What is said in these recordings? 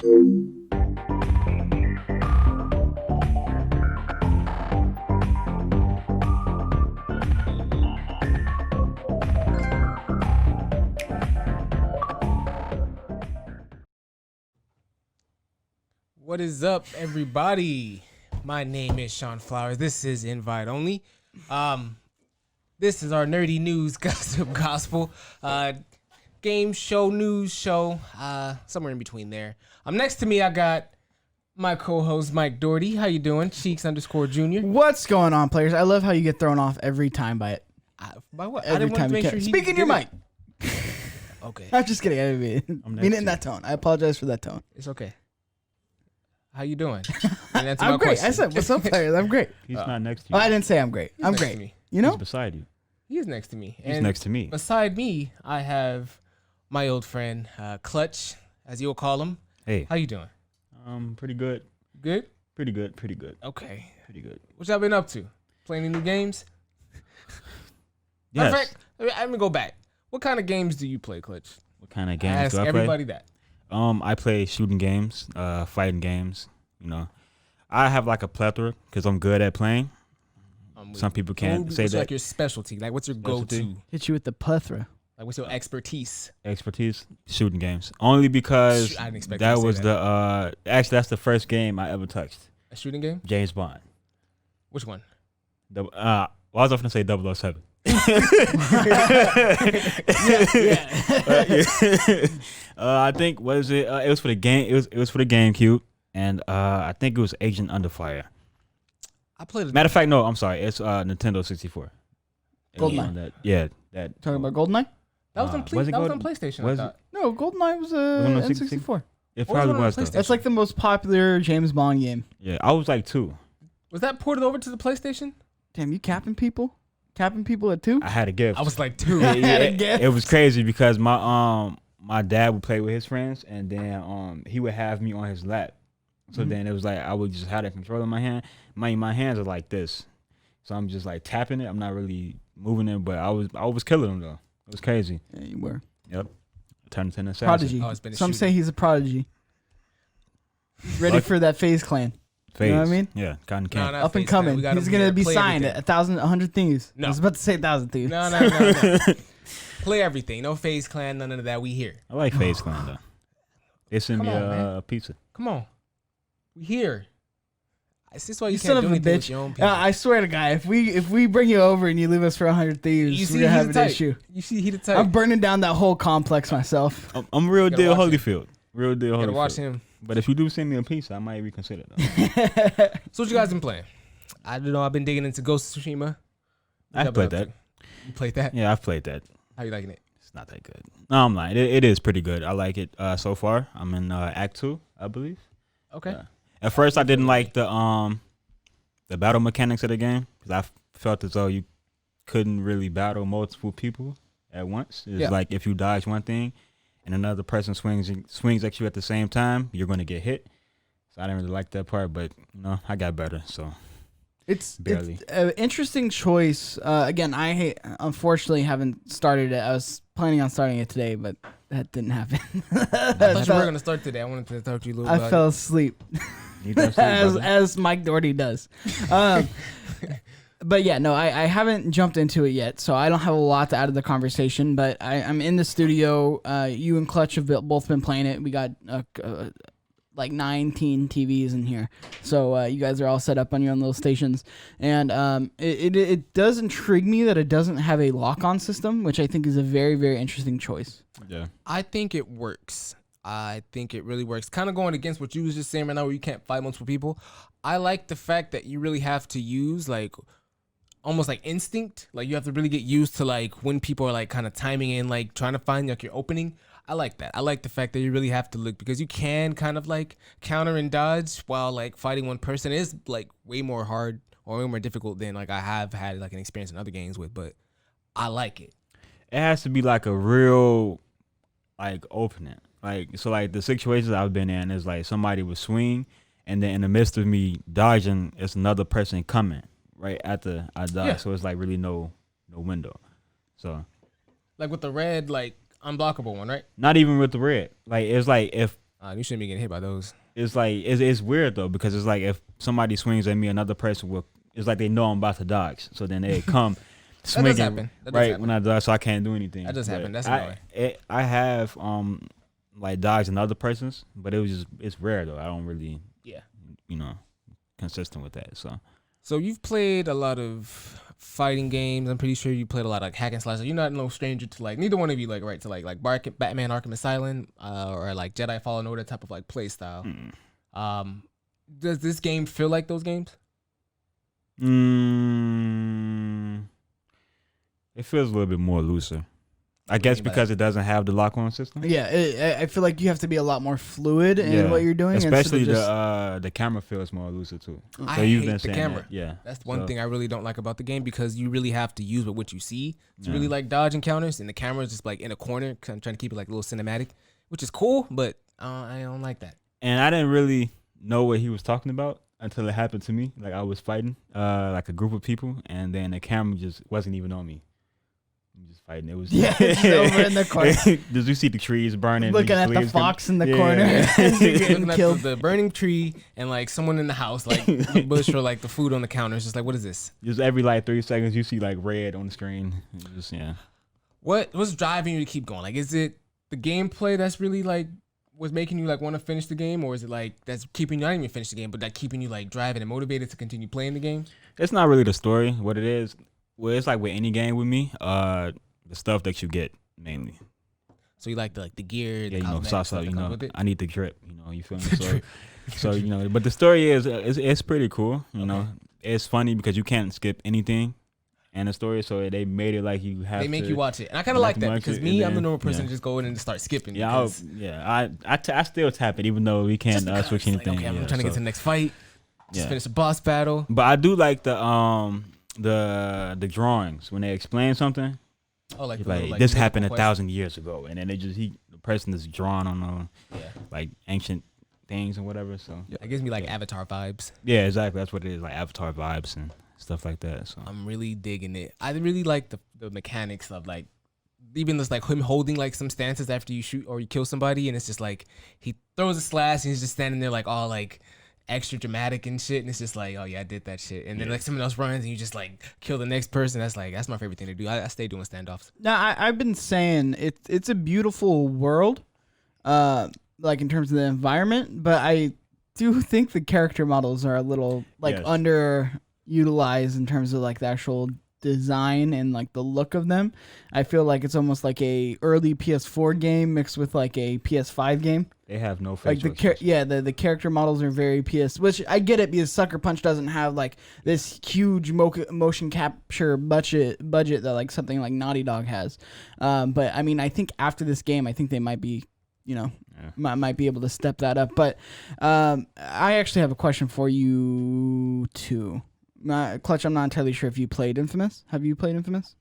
What is up, everybody? My name is Shawn Flowers. This is Invite Only. This is our nerdy news gossip gospel. Game show, news show, somewhere in between there. Next to me, I got my co-host, Mike Doherty. How you doing? Cheeks_Junior. What's going on, players? I love how you get thrown off every time by it. By what? Every I didn't want to make sure he Speak in your mic. Okay. I'm just kidding. I mean it in that tone. I apologize for that tone. It's okay. How you doing? I'm great. I said, what's up, players? I'm great. He's not next to you. Oh, I didn't say I'm great. I'm great. You know? He's beside you. He is next to me. He's next to me. Beside me, I have my old friend, Clutch, as you'll call him. Hey. How you doing? Pretty good. Good? Pretty good. Okay. Pretty good. What y'all been up to? Playing any new games? Yes. Matter of fact, let me go back. What kind of games do you play, Clutch? What kind of games Ask do I play? everybody that. I play shooting games, fighting games, you know. I have like a plethora because I'm good at playing. Some people can't say what's that. like your specialty? Like, what's your go-to? Hit you with the plethora. Like, what's your expertise? Shooting games. Only because I didn't expect that you to was say the actually that's the first game I ever touched. A shooting game? James Bond. Which one? I was going to say 007. I think what is it? It was for the game. It was for the GameCube, and I think it was Agent Under Fire. I played. Matter of fact, no, I'm sorry. It's Nintendo 64. GoldenEye. That. Talking about GoldenEye? That was on PlayStation. I thought. No, GoldenEye was on the N64. It What was probably it on was. the Though. That's like the most popular James Bond game. Yeah, I was like 2. Was that ported over to the PlayStation? Damn, you capping people? Capping people at 2? I had a gift. I was like 2. It was crazy because my dad would play with his friends, and then he would have me on his lap. So then it was like I would just have the controller in my hand. My hands are like this, so I'm just like tapping it. I'm not really moving it, but I was killing him though. It was crazy. Yeah, you were. Yep. Turned into an assassin. Prodigy. Oh, it's been a Some shooting. say he's a prodigy. He's ready for that FaZe clan. Phase. You know what I mean? Yeah, cotton candy. No, Up and coming. He's going to be signed at 100 Thieves. No. I was about to say 1,000 Thieves. No. Play everything. No FaZe Clan, none of that. We here. I like Phase Clan though. They sent me a pizza. Come on. We here. Is this why you son can't of do a anything with bitch. your own people? I swear to God, if we bring you over and you leave us for 100 Thieves, we're going to have an issue. You see, he the type. I'm burning down that whole complex myself. I'm real deal watch Holyfield. Real deal Gotta Holyfield. watch him. But if you do send me a pizza, I might reconsider though. So what you guys been playing? I don't know. I've been digging into Ghost of Tsushima. I've played that. You played that? Yeah, I've played that. How you liking it? It's not that good. No, I'm lying. It is pretty good. I like it so far. I'm in Act 2, I believe. Okay. At first, I didn't like the battle mechanics of the game because I felt as though you couldn't really battle multiple people at once. It's like if you dodge one thing and another person swings at you at the same time, you're going to get hit. So I didn't really like that part, but I got better. So It's barely. It's an interesting choice. Again, I unfortunately haven't started it. I was planning on starting it today, but that didn't happen. I thought you were gonna start today. I wanted to talk to you a little bit. I fell asleep, You don't sleep, brother. as Mike Doherty does. But yeah, no, I haven't jumped into it yet, so I don't have a lot to add to the conversation. But I'm in the studio. You and Clutch have both been playing it. We got like 19 TVs in here, so you guys are all set up on your own little stations. And it does intrigue me that it doesn't have a lock-on system, which I think is a very, very interesting choice. Yeah. I think it works. I think it really works. Kind of going against what you was just saying right now, where you can't fight multiple people. I like the fact that you really have to use like almost like instinct. Like you have to really get used to like when people are like kind of timing in, like trying to find like your opening. I like that. I like the fact that you really have to look, because you can kind of like counter and dodge while like fighting one person is like way more hard or way more difficult than like I have had like an experience in other games with, but I like it. It has to be like a real like opening. Like, so like the situations I've been in is like somebody would swing and then in the midst of me dodging, it's another person coming right after I dodge. Yeah. So it's like really no window. So Like with the red, like unblockable one, right? not even with the red. Like it's like if You shouldn't be getting hit by those. It's like it's weird though, because it's like if somebody swings at me, another person will. It's like they know I'm about to dodge, so then they come swinging right when I dodge, so I can't do anything. That does happen. That's annoying. I have like dodged another person's, but it's rare though. I don't really consistent with that. So you've played a lot of fighting games. I'm pretty sure you played a lot of hack and slash. You're not no stranger to like neither one of you like right to like Batman Arkham Asylum or like Jedi Fallen Order type of like play style. Does this game feel like those games? It feels a little bit more looser. I guess because it doesn't have the lock-on system. Yeah, I feel like you have to be a lot more fluid in what you're doing. Especially the camera feels more looser too. So I hate the camera. That's one thing I really don't like about the game, because you really have to use what you see to really like dodge encounters, and the camera is just like in a corner because I'm trying to keep it like a little cinematic, which is cool, but I don't like that. And I didn't really know what he was talking about until it happened to me. Like I was fighting like a group of people, and then the camera just wasn't even on me. Just fighting. It was it's over in the corner. Did you see the trees burning? Looking at the fox in the corner. Looking at the burning tree and like someone in the house, like bush or like the food on the counter. It's just like, what is this? Just every like 3 seconds, you see like red on the screen. Just What's driving you to keep going? Like, is it the gameplay that's really like was making you like want to finish the game, or is it like that's keeping you not even finish the game, but that keeping you like driving and motivated to continue playing the game? It's not really the story. What it is. Well, it's like with any game with me, the stuff that you get mainly. So you like the gear, the I need the drip, you feel me? So but the story is it's pretty cool, you know. It's funny because you can't skip anything in the story, so they made it like you have. They make you watch it, and I kind of like that because I'm the normal person to just go in and just start skipping. I still tap it even though we can't switch anything. Like, okay, I'm trying to get to the next fight. Just finish the boss battle. But I do like the drawings when they explain something. Oh, like this happened 1,000 years ago, and then the person is drawn on like ancient things and whatever. So it gives me like Avatar vibes. Yeah, exactly. That's what it is, like Avatar vibes and stuff like that. So I'm really digging it. I really like the mechanics of like even just like him holding like some stances after you shoot or you kill somebody, and it's just like he throws a slash and he's just standing there like all like extra dramatic and shit, and it's just like, oh yeah, I did that shit, and then like someone else runs and you just like kill the next person. That's my favorite thing to do. I stay doing standoffs. Now I've been saying it's a beautiful world, like in terms of the environment, but I do think the character models are a little like underutilized in terms of like the actual design and like the look of them. I feel like it's almost like a early PS4 game mixed with like a PS5 game. They have no facial like the character models are very which I get it because Sucker Punch doesn't have like this huge motion capture budget that like something like Naughty Dog has. But I mean, I think after this game, I think they might be, might be able to step that up. But I actually have a question for you too. Clutch, I'm not entirely sure if you played Infamous. Have you played Infamous?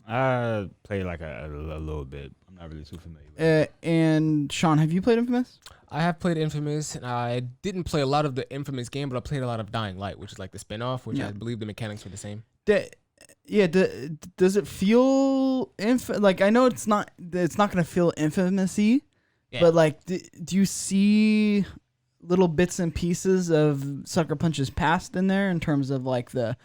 I played like a little bit. I'm not really too familiar with it. And Shawn, have you played Infamous? I have played Infamous, and I didn't play a lot of the Infamous game, but I played a lot of Dying Light, which is like the spinoff, which I believe the mechanics were the same. Does it feel like, I know it's not going to feel Infamous-y, but like do you see little bits and pieces of Sucker Punch's past in there in terms of like the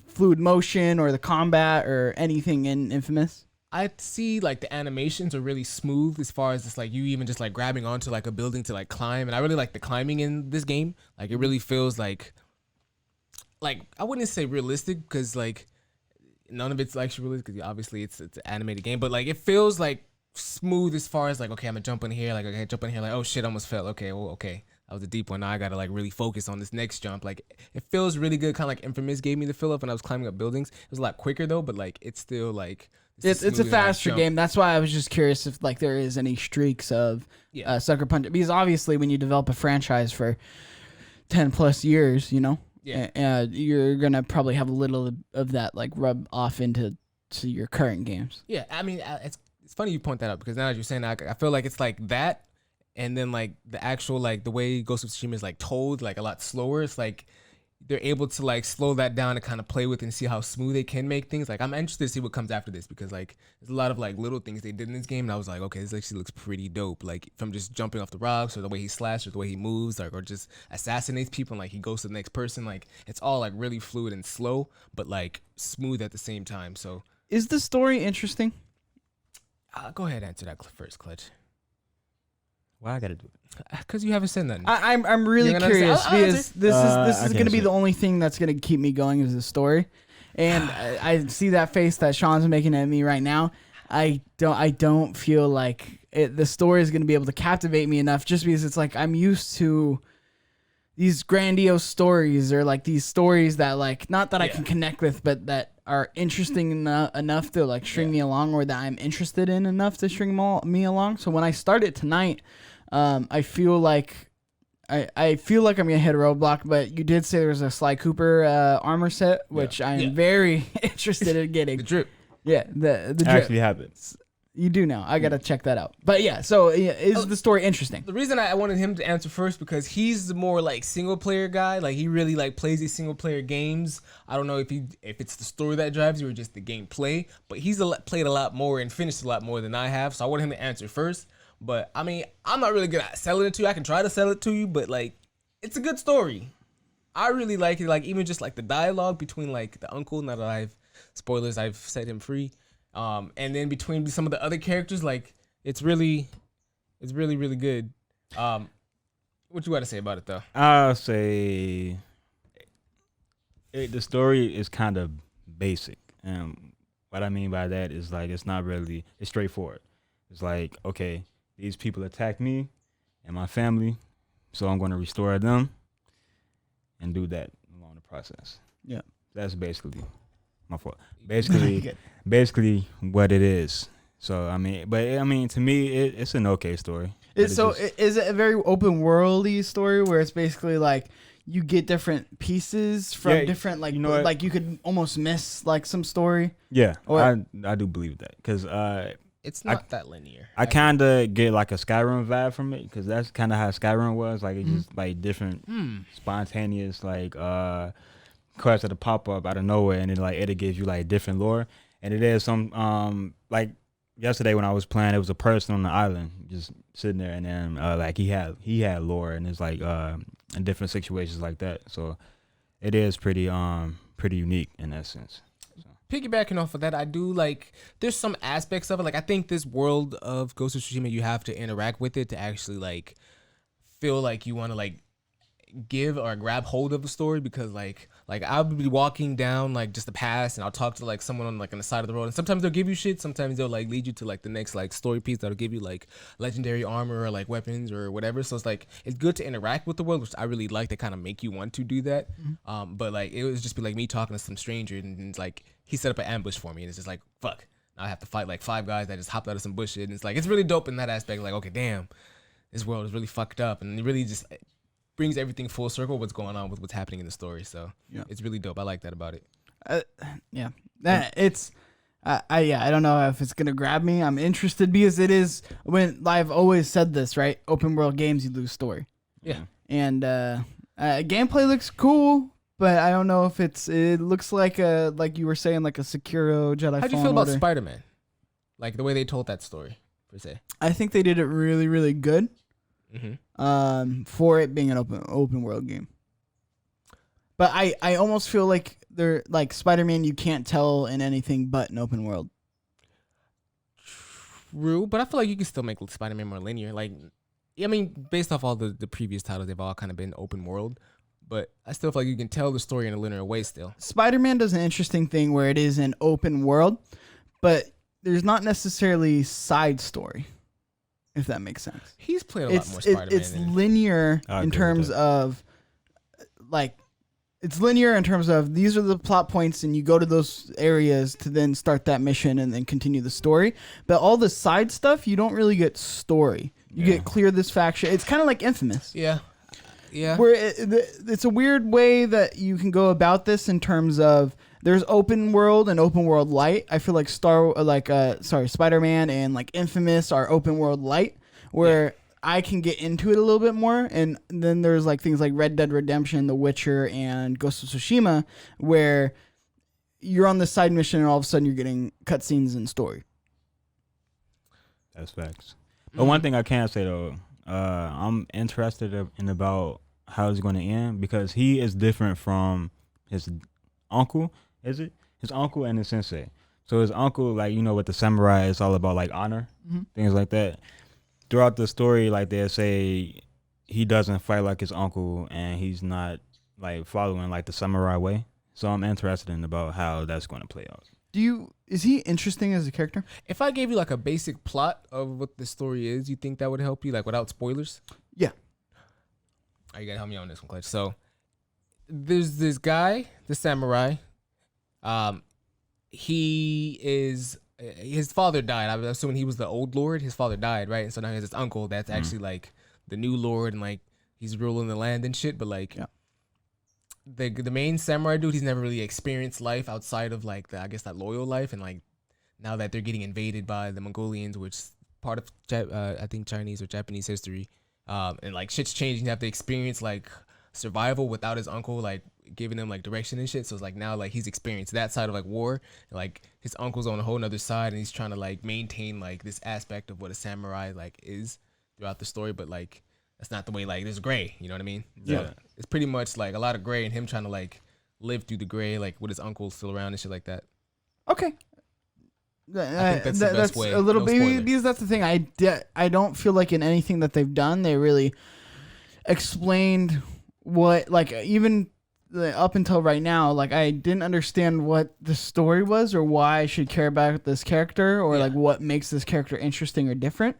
fluid motion or the combat or anything in Infamous? I see like the animations are really smooth as far as just like you even just like grabbing onto like a building to like climb, and I really like the climbing in this game. Like it really feels like I wouldn't say realistic because like none of it's actually realistic because obviously it's an animated game, but like it feels like smooth as far as like, okay, I'm gonna jump in here, like okay, jump in here, like oh shit, I almost fell. Okay, that was a deep one. Now I gotta like really focus on this next jump. Like it feels really good, kind of like Infamous gave me the feel of when I was climbing up buildings. It was a lot quicker though, but like it's still like it's a faster game. That's why I was just curious if like there is any streaks of Sucker Punch, because obviously when you develop a franchise for 10+ years, you're gonna probably have a little of that like rub off into your current games. Yeah, I mean it's funny you point that out because now that you're saying that, I feel like it's like that, and then like the actual like the way Ghost of Tsushima is like told like a lot slower. It's like they're able to like slow that down and kind of play with and see how smooth they can make things. Like I'm interested to see what comes after this because like there's a lot of like little things they did in this game and I was like, okay, this actually looks pretty dope. Like from just jumping off the rocks or the way he slashes or the way he moves, like or just assassinates people and like he goes to the next person. Like it's all like really fluid and slow, but like smooth at the same time. So is the story interesting? Go ahead, answer that first, Clutch. Why I gotta do it? Because you haven't said nothing. I'm really curious because this is gonna be the only thing that's gonna keep me going is the story, and I see that face that Sean's making at me right now. I don't feel like the story is gonna be able to captivate me enough just because it's like I'm used to these grandiose stories or like these stories that like not that I can connect with, but that are interesting enough to like string me along, or that I'm interested in enough to string me along. So when I started tonight. I feel like I feel like I'm gonna hit a roadblock, but you did say there was a Sly Cooper armor set, which I am very interested in getting. The drip. Yeah, the drip. Actually happens. You do now. I gotta check that out. But yeah, so is the story interesting? The reason I wanted him to answer first because he's the more like single player guy. Like he really like plays these single player games. I don't know if it's the story that drives you or just the gameplay, but he's played a lot more and finished a lot more than I have. So I wanted him to answer first. But, I mean, I'm not really good at selling it to you. I can try to sell it to you, but, like, it's a good story. I really like it. Like, even just, like, the dialogue between, like, the uncle, now that I've set him free. And then between some of the other characters, like, it's really, really good. What you got to say about it, though? I'll say the story is kind of basic. And what I mean by that is, like, it's straightforward. It's like, okay. These people attacked me and my family, so I'm going to restore them and do that along the process. Yeah, that's basically my fault. Basically what it is. So I mean, to me, it's an okay story. Is it a very open worldy story where it's basically like you get different pieces from different like like you could almost miss like some story? Yeah, I do believe that because it's not that linear. I kind of get like a Skyrim vibe from it because that's kind of how Skyrim was. Like it's just like different spontaneous like quests that pop up out of nowhere, and then like it gives you like different lore. And it is some like yesterday when I was playing, it was a person on the island just sitting there, and then like he had lore, and it's like in different situations like that. So it is pretty unique in that sense. Piggybacking off of that, I do like there's some aspects of it. Like I think this world of Ghost of Tsushima, you have to interact with it to actually like feel like you want to like give or grab hold of the story, because like I'll be walking down like just the path and I'll talk to like someone on like on the side of the road, and sometimes they'll give you shit, sometimes they'll like lead you to like the next like story piece that'll give you like legendary armor or like weapons or whatever. So it's like it's good to interact with the world, which I really like. They kind of make you want to do that. But like it would just be like me talking to some stranger, and it's like he set up an ambush for me, and it's just like fuck, now I have to fight like 5 guys that just hopped out of some bullshit, and it's like it's really dope in that aspect. Like okay, damn, this world is really fucked up, and it really just brings everything full circle what's going on with what's happening in the story. So it's really dope. I like that about it. I don't know if it's gonna grab me. I'm interested because it is, when I've always said this, right? Open world games, you lose story. Yeah. And gameplay looks cool, but I don't know if it looks like you were saying, like a Sekiro Jedi. How'd you feel about Spider-Man? Like the way they told that story, per se. I think they did it really, really good. For it being an open world game. But I almost feel like they're like Spider-Man, you can't tell in anything but an open world. True, but I feel like you can still make Spider-Man more linear. Like, I mean, based off all the previous titles, they've all kind of been open world, but I still feel like you can tell the story in a linear way still. Spider-Man does an interesting thing where it is an open world, but there's not necessarily side story. If that makes sense. He's played a lot more Spider-Man. It's linear in terms of, like, it's linear in terms of these are the plot points, and you go to those areas to then start that mission and then continue the story. But all the side stuff, you don't really get story. You get clear this faction. It's kind of like Infamous. Yeah. Where it's a weird way that you can go about this in terms of there's open world and open world light. I feel like Spider-Man and like Infamous are open world light, where I can get into it a little bit more. And then there's like things like Red Dead Redemption, The Witcher, and Ghost of Tsushima, where you're on this side mission and all of a sudden you're getting cutscenes and story. That's facts. But one thing I can say though, I'm interested in about how it's going to end because he is different from his uncle. Is it his uncle and his sensei? So his uncle, like, you know, with the samurai, it's all about like honor, things like that. Throughout the story, like they say, he doesn't fight like his uncle, and he's not like following like the samurai way. So I'm interested in about how that's going to play out. Is he interesting as a character? If I gave you like a basic plot of what the story is, you think that would help you, like without spoilers? Yeah. Oh, you gotta help me on this one, Clutch. So there's this guy, the samurai. His father died. I'm assuming he was the old lord. His father died, right? And so now he has this uncle that's actually like the new lord, and like he's ruling the land and shit. But like, the main samurai dude, he's never really experienced life outside of like I guess that loyal life. And like now that they're getting invaded by the Mongolians, which is part of I think Chinese or Japanese history, and like shit's changing. You have to experience like survival without his uncle like giving him like direction and shit. So it's like now like he's experienced that side of like war, and like his uncle's on a whole nother side, and he's trying to like maintain like this aspect of what a samurai like is throughout the story. But like that's not the way. Like there's gray, you know what I mean? Yeah. So it's pretty much like a lot of gray and him trying to like live through the gray, like with his uncle still around and shit like that. Okay. I think that's the best way. A little No bit spoilers. because that's the thing. I don't feel like in anything that they've done they really explained what, like, even up until right now, like I didn't understand what the story was or why I should care about this character or like what makes this character interesting or different.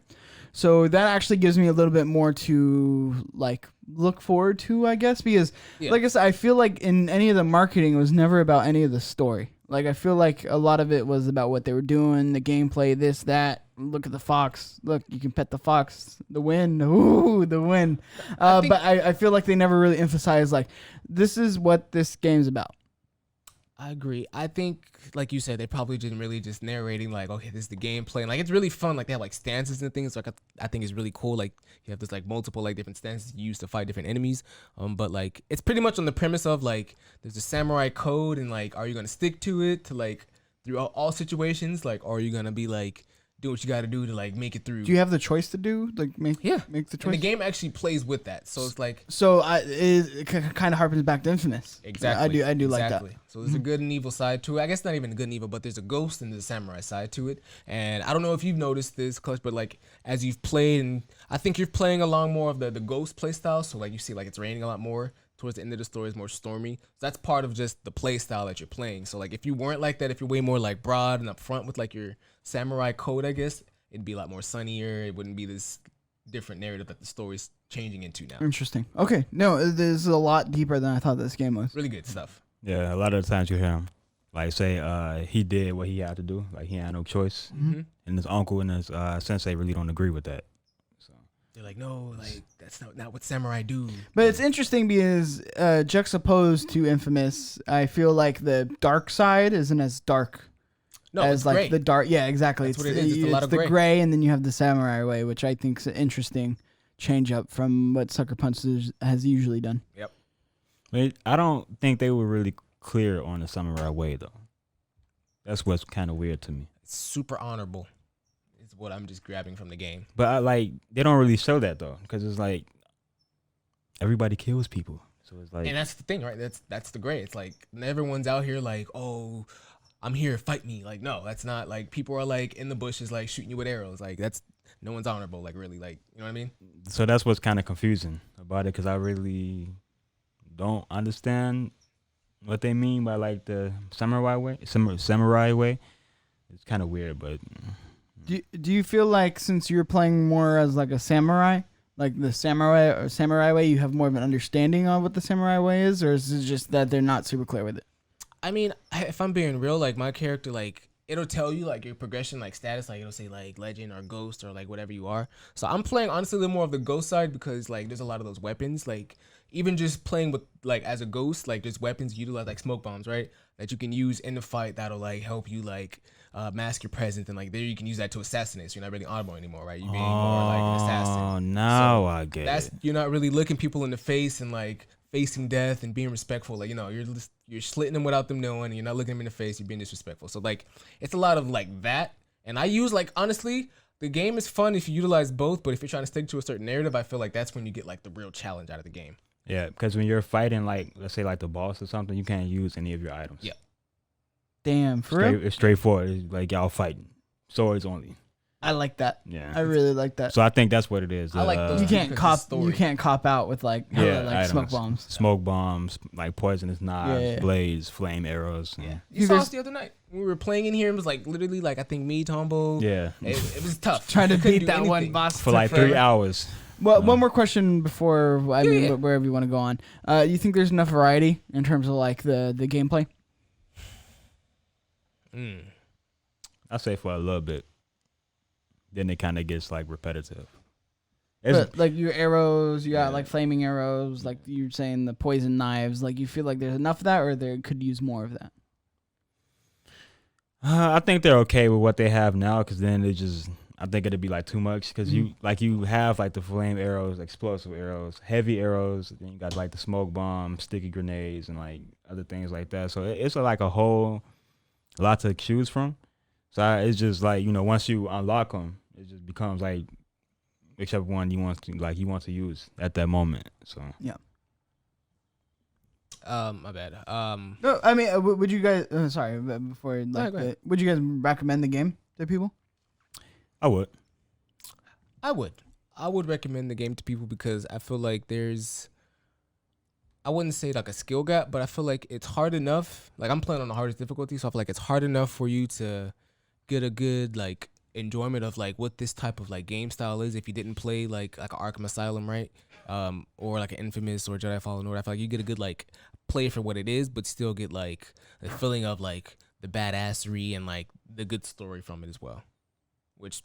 So that actually gives me a little bit more to like look forward to, I guess, because like I said, I feel like in any of the marketing it was never about any of the story. Like I feel like a lot of it was about what they were doing, the gameplay, this, that. Look at the fox. Look, you can pet the fox. The wind. Ooh, the wind. But I feel like they never really emphasized like this is what this game's about. I agree. I think, like you said, they probably didn't really just narrating like, okay, this is the gameplay. And like it's really fun. Like they have like stances and things. Like I think it's really cool. Like you have this like multiple like different stances you use to fight different enemies. But like it's pretty much on the premise of like there's a samurai code, and like are you gonna stick to it to like through all situations? Like or are you gonna be like do what you got to do to like make it through? Do you have the choice to do like make the choice? And the game actually plays with that, so it's like it kind of harpens back to Infamous. Exactly. I do like that. So there's a good and evil side to it. I guess not even a good and evil, but there's a ghost and there's a samurai side to it. And I don't know if you've noticed this, Clutch, but like as you've played, and I think you're playing along more of the ghost play style. So like you see like it's raining a lot more. Towards the end of the story is more stormy. So that's part of just the play style that you're playing. So like if you weren't like that, if you're way more like broad and upfront with like your samurai code, I guess it'd be a lot more sunnier. It wouldn't be this different narrative that the story's changing into now. Interesting. Okay. No, this is a lot deeper than I thought this game was. Really good stuff. Yeah, a lot of the times you hear him like say he did what he had to do, like he had no choice, and his uncle and his sensei really don't agree with that. So they're like, no, like that's not what samurai do. But it's interesting because juxtaposed to Infamous, I feel like the dark side isn't as dark. No, as it's like gray. the dark, yeah, exactly. That's what it is. It's a lot of the gray. gray, and then you have the samurai way, which I think is an interesting change up from what Sucker Punch has usually done. Yep. I don't think they were really clear on the samurai way though. That's what's kind of weird to me. It's super honorable. Is what I'm just grabbing from the game. But I like they don't really show that though, because it's like everybody kills people, so it's like. And that's the thing, right? That's the gray. It's like everyone's out here like, oh, I'm here, fight me. Like, no, that's not like people are like in the bushes, like shooting you with arrows. Like that's no one's honorable. Like really, like you know what I mean? So that's what's kind of confusing about it, because I really don't understand what they mean by like the samurai way. Samurai way. It's kind of weird, but. Do you feel like since you're playing more as like a samurai, like the samurai way, you have more of an understanding on what the samurai way is, or is it just that they're not super clear with it? I mean, if I'm being real, like my character, like it'll tell you like your progression, like status, like it'll say like legend or ghost or like whatever you are. So I'm playing honestly a little more of the ghost side because like there's a lot of those weapons, like even just playing with like as a ghost, like there's weapons you utilize like smoke bombs, right? That you can use in the fight that'll like help you like mask your presence, and like there you can use that to assassinate. So you're not really honorable anymore, right? You're being more like an assassin. Oh, now So I get it. you're not really looking people in the face and like facing death and being respectful. Like, you know, you're slitting them without them knowing, and you're not looking them in the face. You're being disrespectful. So like, it's a lot of like that. And I use like, honestly, the game is fun if you utilize both, but if you're trying to stick to a certain narrative, I feel like that's when you get like the real challenge out of the game. Yeah, because when you're fighting, like, let's say like the boss or something, you can't use any of your items. Yeah. Damn, for real? It's straightforward. It's like y'all fighting. Swords only. I like that. Yeah. I really like that. So I think that's what it is. I like those You can't because it's cop. You story. can't cop out with like like items. smoke bombs. Smoke bombs, like poisonous knives, Yeah. blades, flame arrows. Yeah. Yeah. You saw us the other night. We were playing in here. It was like literally like, I think me, Tambo. Yeah. It was tough. Trying to We couldn't beat do that one anything. boss For like 3 hours. Well, one more question before Yeah. wherever you want to go on. You think there's enough variety in terms of like the gameplay? I say for a little bit. Then it kind of gets like repetitive. But, like your arrows, you got Yeah. like flaming arrows, like you're saying the poison knives. Like you feel like there's enough of that, or they could use more of that. I think they're okay with what they have now, because then it just, I think it'd be like too much, because you have like the flame arrows, explosive arrows, heavy arrows, then you got like the smoke bombs, sticky grenades, and like other things like that. So it's like a whole lot to choose from. So it's just like, you know, once you unlock them, it just becomes like whichever one you want to use at that moment. So Yeah. My bad. No, I mean, would you guys? Sorry, but before go ahead. would you guys recommend the game to people? I would. I would recommend the game to people because I feel like I wouldn't say like a skill gap, but I feel like it's hard enough. Like I'm playing on the hardest difficulty, so I feel like it's hard enough for you to get a good like enjoyment of like what this type of like game style is if you didn't play like an Arkham Asylum, right? Or like an Infamous or Jedi Fallen Order. I feel like you get a good like play for what it is, but still get like the feeling of like the badassery and like the good story from it as well. Which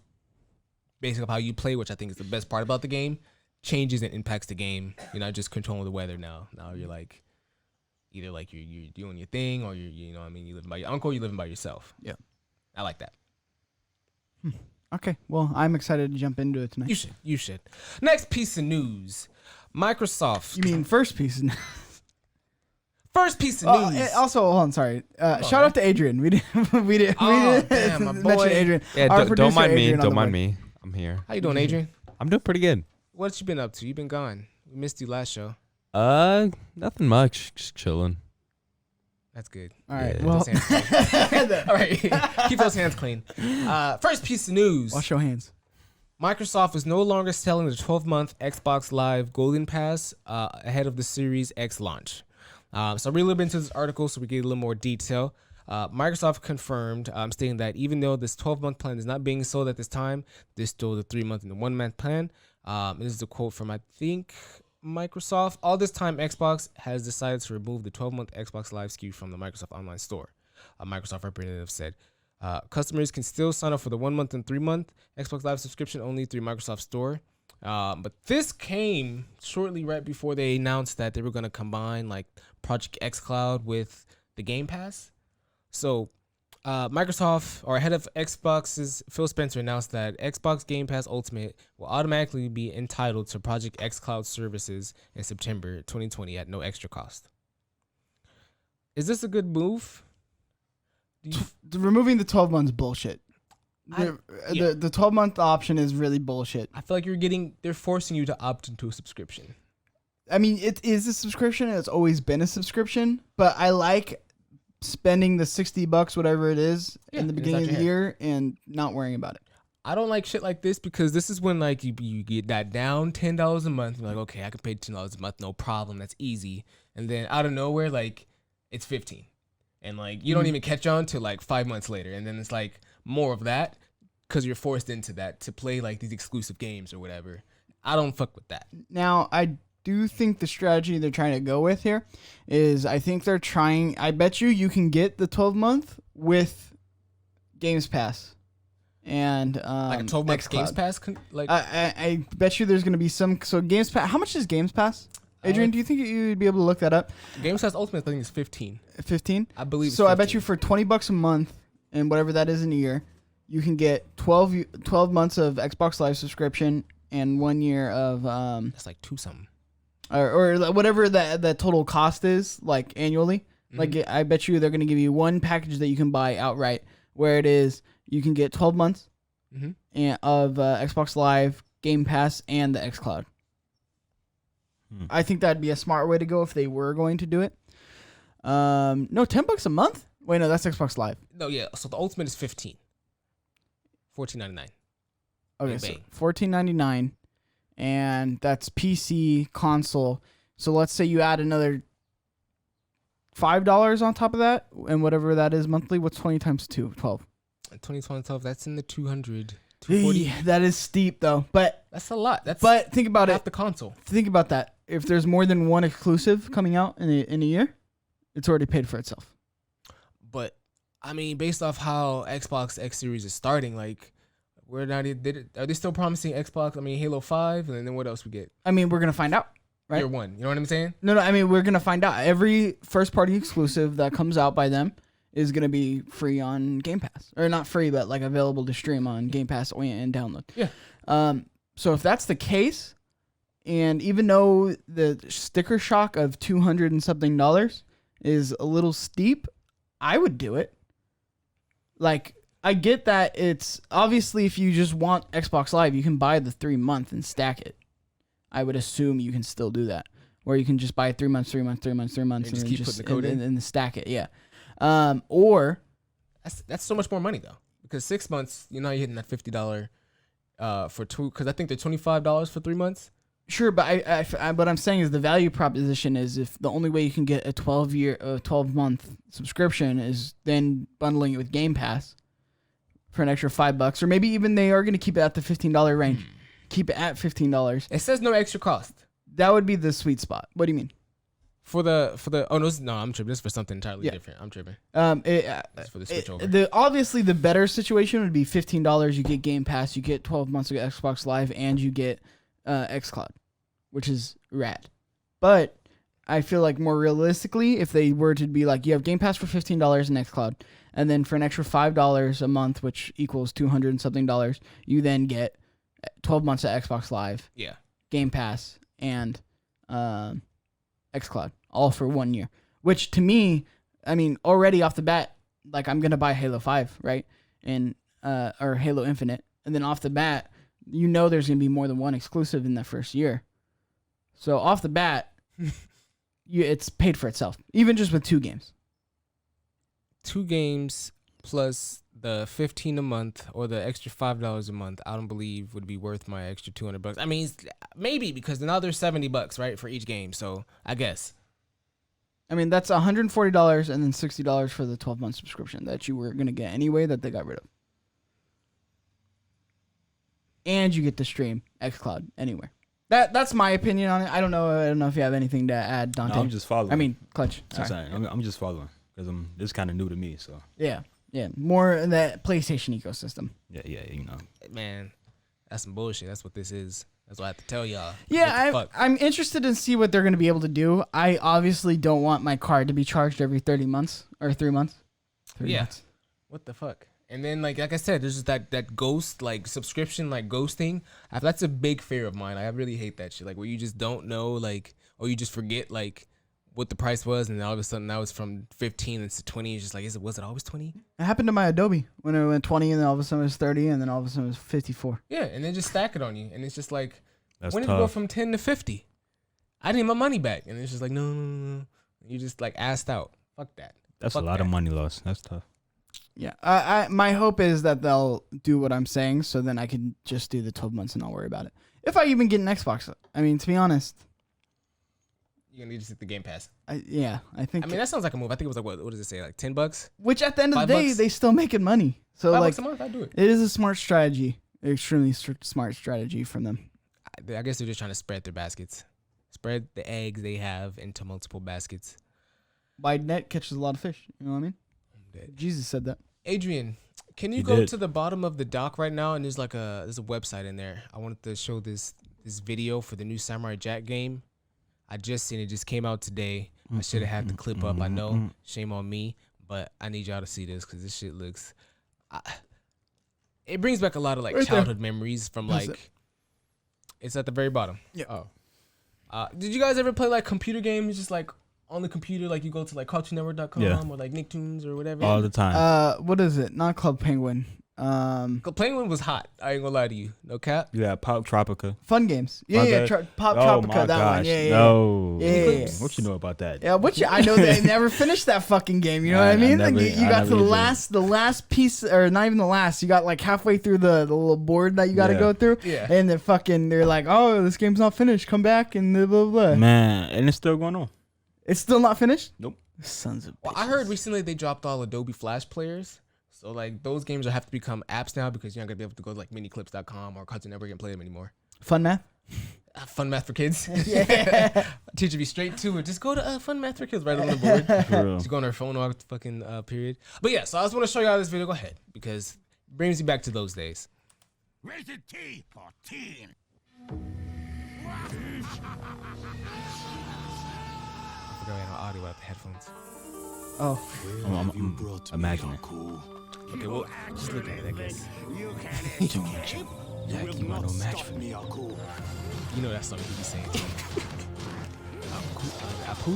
basically of how you play, which I think is the best part about the game, changes and impacts the game. You're not just controlling the weather now. Now you're like either like you're doing your thing or you know what I mean, you living by your uncle, you're living by yourself. Yeah. I like that. Okay, well, I'm excited to jump into it tonight. You should. Next piece of news. Microsoft. You mean first piece? First piece of Oh, news. also, hold on, sorry. Shout out to Adrian. We didn't Oh, damn, my mention boy. Adrian. Yeah, Our don't mind producer, me. Adrian, on Don't the mind board. me. I'm here. How you doing, Adrian? I'm doing pretty good. What you been up to? You been gone. We missed you last show. Nothing much. Just chilling. That's good. All right, Yeah. well, Those hands clean. All right, keep those hands clean. First piece of news. wash your hands. Microsoft is no longer selling the 12-month Xbox Live Golden Pass ahead of the Series X launch. So I really looked into this article so we get a little more detail. Microsoft confirmed, stating that even though this 12-month plan is not being sold at this time, there's still the 3-month and the 1-month plan. This is a quote from, I think, Microsoft. All this time, Xbox has decided to remove the 12-month Xbox Live SKU from the Microsoft Online Store. A Microsoft representative said, customers can still sign up for the 1-month and 3-month Xbox Live subscription only through Microsoft Store. But this came shortly right before they announced that they were going to combine like Project X Cloud with the Game Pass. So Microsoft, or head of Xbox's Phil Spencer, announced that Xbox Game Pass Ultimate will automatically be entitled to Project X Cloud services in September 2020 at no extra cost. Is this a good move? Removing the 12 months bullshit. Yeah. The 12-month option is really bullshit. I feel like they're forcing you to opt into a subscription. I mean, it is a subscription. It's always been a subscription, but I like spending the $60, whatever it is, Yeah, in the and it's beginning out of the your year and not worrying about it. I don't like shit like this because this is when like you get that down $10 a month. You're like, okay, I can pay $10 a month, no problem. That's easy. And then out of nowhere, like it's 15, and like you don't even catch on till like 5 months later, and then it's like more of that because you're forced into that to play like these exclusive games or whatever. I don't fuck with that. Now, I do think the strategy they're trying to go with here is I think they're trying. I bet you can get the 12-month with Games Pass. And Like a 12-month Games xCloud. Pass, like I bet you there's going to be some. So Games Pass. How much is Games Pass? Adrian, do you think you'd be able to look that up? Games Pass Ultimate, I think is 15. 15. I believe. So it's I bet 15. you for $20 a month and whatever that is in a year, you can get 12 months of Xbox Live subscription and 1 year of That's like two something. or whatever the total cost is, like annually. Mm-hmm. Like I bet you they're going to give you one package that you can buy outright, where it is you can get 12 months of Xbox Live, Game Pass, and the xCloud. I think that'd be a smart way to go if they were going to do it. No, $10 a month? Wait, no, that's Xbox Live. No, yeah. So the Ultimate is $14.99. Okay, so $14.99, and that's PC, console. So let's say you add another $5 on top of that, and whatever that is monthly. What's 20 times 2? 12. 2012, that's in the 240. That is steep though, but That's a lot. but think about half it. the console. Think about that. If there's more than one exclusive coming out in a year, it's already paid for itself. But I mean, based off how Xbox X Series is starting, like we're not. Are they still promising Xbox? I mean, Halo 5, and then what else we get? I mean, we're gonna find out, right? Year one. You know what I'm saying? No. I mean, we're gonna find out. Every first-party exclusive that comes out by them is gonna be free on Game Pass, or not free, but like available to stream on Game Pass and download. Yeah. So if that's the case, and even though the sticker shock of $200 and something is a little steep, I would do it. Like, I get that it's obviously if you just want Xbox Live, you can buy the 3-month and stack it. I would assume you can still do that, where you can just buy 3 months, 3 months, 3 months, 3 months, and just keep putting the code in and stack it. Yeah. Or that's so much more money though, because 6 months, you're hitting that $50 for two. Because I think they're $25 for 3 months. sure, but I what I'm saying is the value proposition is if the only way you can get a 12-month subscription is then bundling it with Game Pass for an extra $5, or maybe even they are going to keep it at the $15 range. Keep it at $15. It says no extra cost. That would be the sweet spot. What do you mean? For the no, I'm tripping. This is for something entirely different. I'm tripping. It's for the switch over. Obviously the better situation would be $15. You get Game Pass, you get 12 months of Xbox Live, and you get xCloud, which is rad. But I feel like more realistically, if they were to be like, you have Game Pass for $15 and xCloud, and then for an extra $5 a month, which equals $200 and something, you then get 12 months of Xbox Live, Game Pass, and xCloud, all for 1 year. Which to me, I mean, already off the bat, like I'm gonna buy Halo 5, right? And or Halo Infinite, and then off the bat, there's gonna be more than one exclusive in that first year. So off the bat, it's paid for itself, even just with 2 games. 2 games plus the $15 a month or the extra $5 a month, I don't believe would be worth my extra $200. I mean, maybe because now there's $70, right, for each game. So I guess. I mean, that's $140 and then $60 for the 12-month subscription that you were gonna get anyway that they got rid of. And you get to stream xCloud anywhere. That's my opinion on it. I don't know if you have anything to add, Dante. No, I'm just following. I mean, Clutch. Sorry. I'm just following because this is kind of new to me. So yeah, more in that PlayStation ecosystem. Yeah, Man, that's some bullshit. That's what this is. That's what I have to tell y'all. Yeah, I'm interested to see what they're going to be able to do. I obviously don't want my card to be charged every 30 months or 3 months. 3 months. What the fuck? And then, like I said, there's just that ghost, like, subscription, like, ghosting. That's a big fear of mine. I really hate that shit. Like, where you just don't know, like, or you just forget, like, what the price was, and then all of a sudden now it's from 15 and to 20. It's just like, was it always 20? It happened to my Adobe when it went 20, and then all of a sudden it was 30, and then all of a sudden it was 54. Yeah, and then just stack it on you. And it's just like, that's when did it go from 10 to 50? I need my money back. And it's just like, no. You just, like, assed out. Fuck that. That's a lot of money lost. That's tough. Yeah, my hope is that they'll do what I'm saying, so then I can just do the 12 months and not worry about it. If I even get an Xbox, I mean, to be honest, you're gonna need to take the Game Pass. I think. I mean, that sounds like a move. I think it was like what does it say? Like $10? Which at the end of the day, they still making money. So $5 like a month, I'd do it. It is a smart strategy, extremely smart strategy from them. I guess they're just trying to spread their baskets, spread the eggs they have into multiple baskets. Wide net catches a lot of fish. You know what I mean? Jesus said that. Adrian, can you go to the bottom of the dock right now? And there's a website in there. I wanted to show this video for the new Samurai Jack game. I just seen it. Just came out today. I should have had the clip up. I know. Shame on me. but I need y'all to see this because this shit looks. It brings back a lot of like Right there. childhood memories from That's like. It's at the very bottom. Yeah. Oh. Did you guys ever play like computer games just like on the computer? Like you go to like CartoonNetwork.com or like Nicktoons or whatever. All the time. What is it? Not Club Penguin. Penguin was hot. I ain't gonna lie to you. No cap. You got Pop Tropica. Fun games. My Yeah, bad. Pop Oh Tropica. my That gosh. one. Yeah. No. Yeah. What you know about that? Yeah, I know they never finished that fucking game. You know what I mean? I Like, never- you I got to never the last piece, or not even the last. You got like halfway through the little board that you got to Yeah. go through, Yeah. and they're like, oh, this game's not finished. Come back and blah blah blah. Man, and it's still going on. It's still not finished. Nope. Sons of. Well, I heard recently they dropped all Adobe Flash players. So like those games will have to become apps now because you're not gonna be able to go to like miniclips.com or Cartoon Network and play them anymore. Fun math. Fun math for kids. Yeah. Teacher be straight to it. Just go to Fun Math for Kids right on the board. For real. Just go on her phone all fucking period. But yeah, so I just want to show y'all this video. Go ahead because it brings you back to those days. Rated T for teen. I forgot we had no audio without the headphones. Oh. I'm imagining. Okay, well, just look at it, I guess. Jack, you are no match for me. You know that song he be saying too.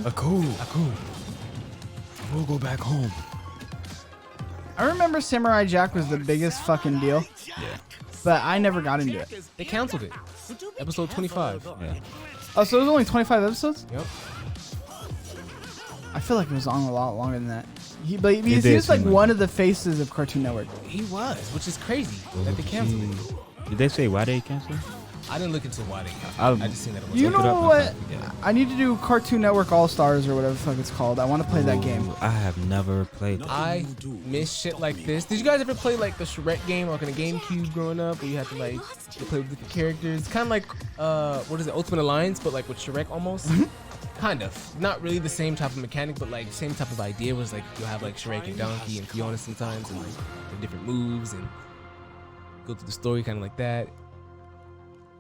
Aku? Aku. We'll go back home. I remember Samurai Jack was the biggest fucking deal. Yeah. But I never got into it. They canceled it. Episode 25. Yeah. Oh, so it was only 25 episodes? Yep. I feel like it was on a lot longer than that. He did was like seem like one of the faces of Cartoon Network. He was, which is crazy that they canceled it. Did they say why they canceled? I didn't look into why they canceled it. I just seen that it was You Look it know up what? yeah. I need to do Cartoon Network All Stars or whatever the fuck it's called. I want to play that game. I have never played that. I miss shit like this. Did you guys ever play like the Shrek game like on a GameCube growing up where you had to like you play with different characters? Kind of like what is it, Ultimate Alliance, but like with Shrek almost. Kind of. Not really the same type of mechanic, but like same type of idea was like you'll have like Shrek and Donkey and Fiona sometimes and like the different moves and go through the story kind of like that.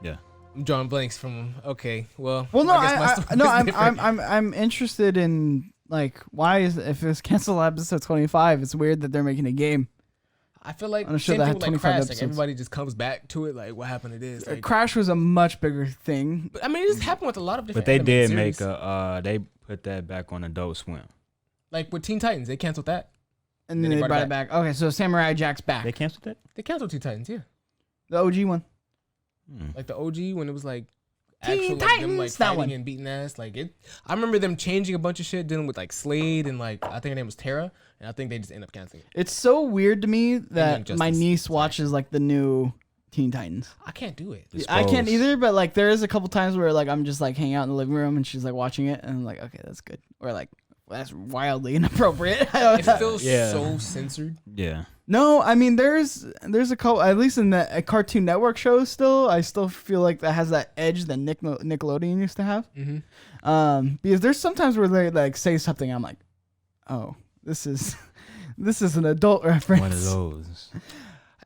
Yeah. I'm drawing blanks from okay, well. Well, no, I guess my story is different. I'm interested in like why is if it's canceled episode 25, it's weird that they're making a game. I feel like On a show same that thing had with like 25 Crash. Like episodes. everybody just comes back to it. Like what happened to this? Like, Crash was a much bigger thing. but I mean, it just happened with a lot of different. But they animated did make series. they put that back on Adult Swim. Like with Teen Titans, they canceled that. And then they brought it back. Okay, so Samurai Jack's back. They canceled that? They canceled Teen Titans, yeah. The OG one. Like the OG when it was like Teen actual like, them like Titans, that fighting one. and beating ass. Like it, I remember them changing a bunch of shit, dealing with like Slade and like I think her name was Tara, and I think they just end up canceling it. It's so weird to me that Young my Justice. niece watches like the new Teen Titans. I can't do it. I can't Exposed. either, but like there is a couple times where like I'm just like hanging out in the living room and she's like watching it and I'm like, okay, that's good. Or like, well, that's wildly inappropriate. It feels Yeah. so censored. Yeah. No, I mean there's a couple, at least in the Cartoon Network shows. Still, I still feel like that has that edge that Nickelodeon used to have. Mm-hmm. Because there's sometimes where they like say something, I'm like, oh, this is an adult reference. One of those.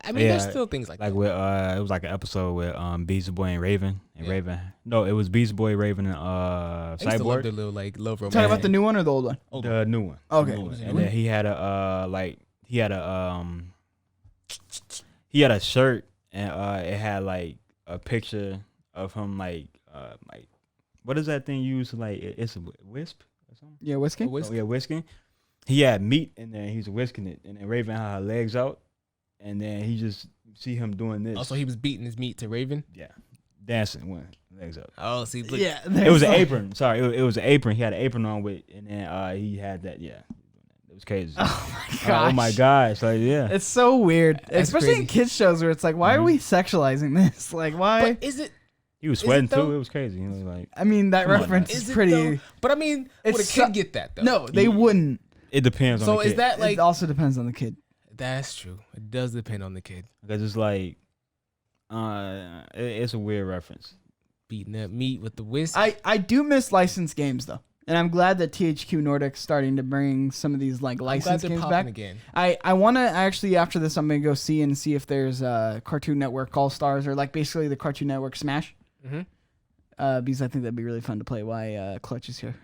I mean, there's Yeah, still things like Like that. with it was like an episode with Beast Boy and Raven. And Yeah. Raven. No, it was Beast Boy, Raven, and I used to love Cyborg. their little like love romance. Talking about the new one or the old one? The new one. Okay. The new one. The new And one? then he had a shirt and it had like a picture of him like what is that thing used to like it's a wisp or something? Yeah, whiskey. Whisk? Oh, yeah, whisking. He had meat and then he's whisking it and then Raven had her legs out and then he just see him doing this. Also, he was beating his meat to Raven. Yeah. Dancing with legs up. Oh, see, look, Yeah, It was an apron. Sorry, it was an apron. He had an apron on with, and then he had that. Yeah, it was crazy. Oh my gosh. Oh my gosh! Like yeah, It's so weird, That's especially in crazy. kids shows where it's like, why are we sexualizing this? Like, why? But is it? he was Is it sweating though? too. It was crazy. He was like, I mean, that Come on, reference Is is it pretty. though? But I mean, would a It's kid so- get that though? No, they wouldn't. it depends on So the kid. is that like? It also depends on the kid. That's true. It does depend on the kid. because it's like, it's a weird reference. Beating up meat with the whisk. I do miss licensed games though, and I'm glad that THQ Nordic's starting to bring some of these like I'm glad licensed they're games popping back. again. I want to actually after this I'm gonna go see if there's Cartoon Network All Stars or like basically the Cartoon Network Smash. Mm-hmm. Because I think that'd be really fun to play. Why Clutch is here?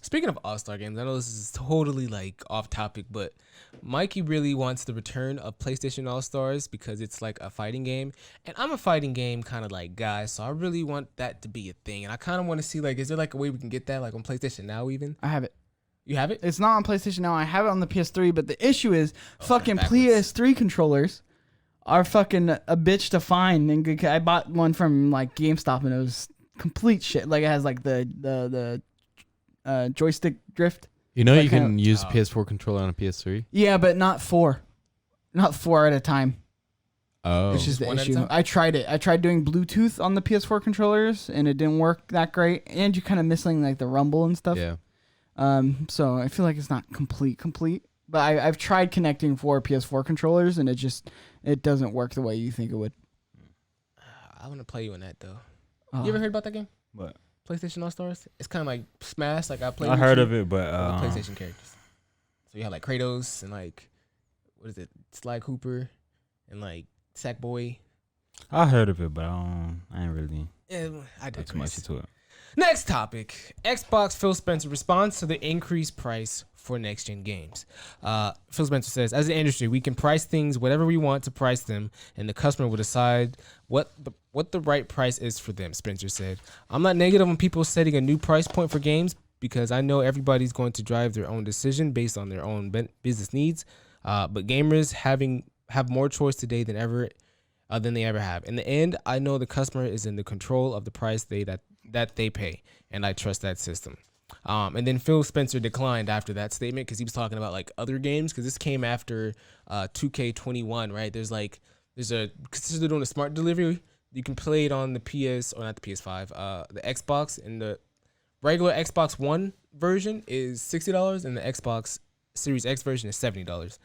Speaking of All-Star games, I know this is totally like off topic, but Mikey really wants the return of PlayStation All-Stars because it's like a fighting game. And I'm a fighting game kind of like guy, so I really want that to be a thing. And I kind of want to see like, is there like a way we can get that like on PlayStation Now even? I have it. You have it? It's not on PlayStation Now. I have it on the PS3, but the issue is fucking backwards. PS3 controllers are fucking a bitch to find. And I bought one from like GameStop and it was complete shit. Like it has like the joystick drift. You know, That you kind can use PS4 controller on a PS3. Yeah, but not four at a time. Oh, Which is the one at a issue. time? I tried it. I tried doing Bluetooth on the PS4 controllers, and it didn't work that great. And you're kind of missing like the rumble and stuff. yeah. So I feel like it's not complete. But I've tried connecting 4 PS4 controllers, and it doesn't work the way you think it would. I want to play you on that though. Oh. You ever heard about that game? But PlayStation All-Stars? It's kind of like Smash. Like I played. I heard of it, but PlayStation characters. So you have like Kratos and like what is it? Sly Cooper and like Sackboy. I heard of it, but I ain't really Yeah, I put too much digress. into it. Next topic. Xbox Phil Spencer responds to the increased price for next-gen games. Phil Spencer says, as an industry, we can price things whatever we want to price them, and the customer will decide what the right price is for them, Spencer said. I'm not negative on people setting a new price point for games because I know everybody's going to drive their own decision based on their own business needs, but gamers have more choice today than they ever have. In the end, I know the customer is in the control of the price that they pay, and I trust that system. And then Phil Spencer declined after that statement because he was talking about like other games, because this came after 2K21, right? Because they're doing a smart delivery, you can play it on the PS, or not the PS5, the Xbox, and the regular Xbox One version is $60, and the Xbox Series X version is $70.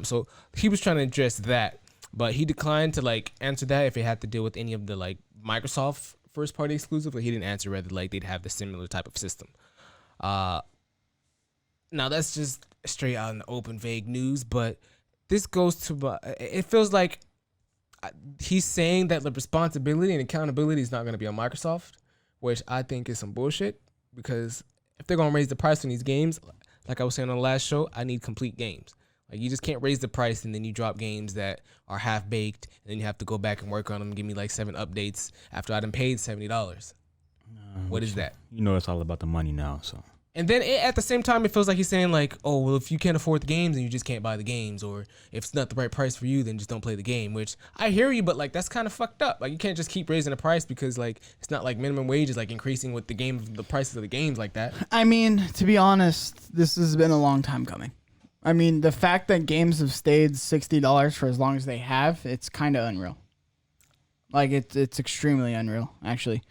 So he was trying to address that, but he declined to like answer that if it had to deal with any of the like Microsoft first party exclusive. Like he didn't answer whether like they'd have the similar type of system. Now that's just straight out in the open vague news, but this goes to it feels like he's saying that the responsibility and accountability is not going to be on Microsoft, which I think is some bullshit, because if they're going to raise the price on these games, like I was saying on the last show, I need complete games. Like you just can't raise the price and then you drop games that are half baked and then you have to go back and work on them and give me like 7 updates after I done paid $70. What is that? You know, it's all about the money now. So, and then at the same time, it feels like he's saying like, oh, well, if you can't afford the games, then you just can't buy the games, or if it's not the right price for you, then just don't play the game. Which I hear you, but like that's kind of fucked up. Like you can't just keep raising the price because like it's not like minimum wage is like increasing with the prices of the games like that. I mean, to be honest, this has been a long time coming. I mean, the fact that games have stayed $60 for as long as they have, it's kind of unreal. Like it's extremely unreal, actually.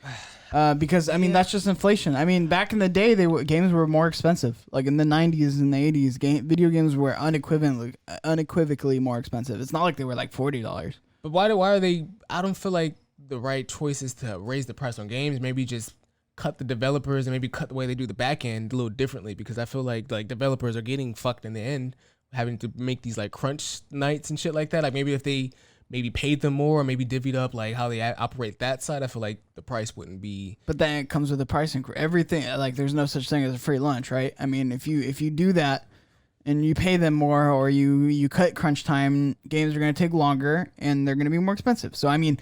Because I mean that's just inflation. I mean, back in the day, games were more expensive. Like in the 90s and the 80s, video games were unequivocally more expensive. It's not like they were like $40. But why are they? I don't feel like the right choice is to raise the price on games. Maybe just cut the developers and maybe cut the way they do the back end a little differently, because I feel like developers are getting fucked in the end, having to make these like crunch nights and shit like that. Like maybe if they paid them more, or maybe divvied up like how they operate that side, I feel like the price wouldn't be. But then it comes with a price increase. Everything, like there's no such thing as a free lunch, right? I mean, if you do that and you pay them more, or you cut crunch time, games are going to take longer and they're going to be more expensive. So I mean,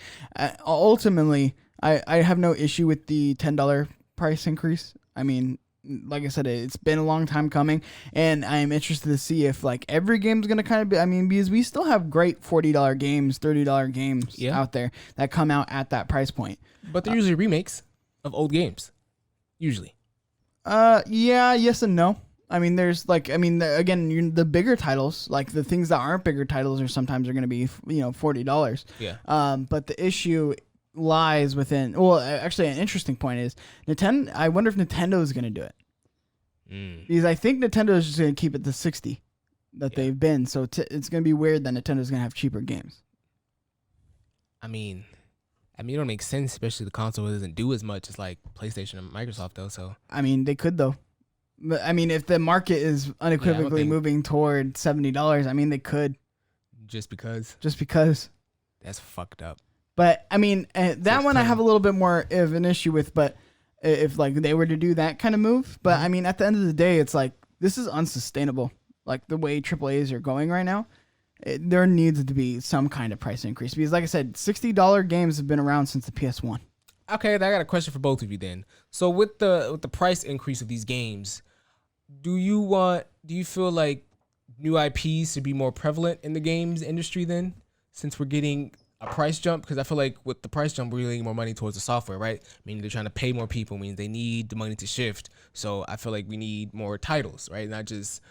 ultimately, I have no issue with the $10 price increase. I mean, like I said, it's been a long time coming, and I'm interested to see if like every game's gonna kind of be. I mean, because we still have great $40 games, $30 games out there that come out at that price point. But they're usually remakes of old games, usually. Yeah, yes and no. I mean, there's like, again, the bigger titles, like the things that aren't bigger titles, are sometimes are gonna be $40. Yeah. But the issue lies within. Well, actually, an interesting point is Nintendo. I wonder if Nintendo is going to do it, because I think Nintendo is just going to keep it to 60 that they've been. So it's going to be weird that Nintendo is going to have cheaper games. I mean, it don't make sense, especially the console doesn't do as much as like PlayStation and Microsoft though. So I mean, they could though. But I mean, if the market is unequivocally moving toward $70, I mean, they could. Just because That's fucked up. But I mean, that one I have a little bit more of an issue with. But if like they were to do that kind of move. But I mean, at the end of the day, it's like this is unsustainable. Like the way AAAs are going right now, there needs to be some kind of price increase because, like I said, $60 games have been around since the PS1. Okay, I got a question for both of you then. So with the price increase of these games, do you feel like new IPs should be more prevalent in the games industry then, since we're getting a price jump? Because I feel like with the price jump, we're really getting more money towards the software, right? Meaning they're trying to pay more people, means they need the money to shift. So I feel like we need more titles, right? Not just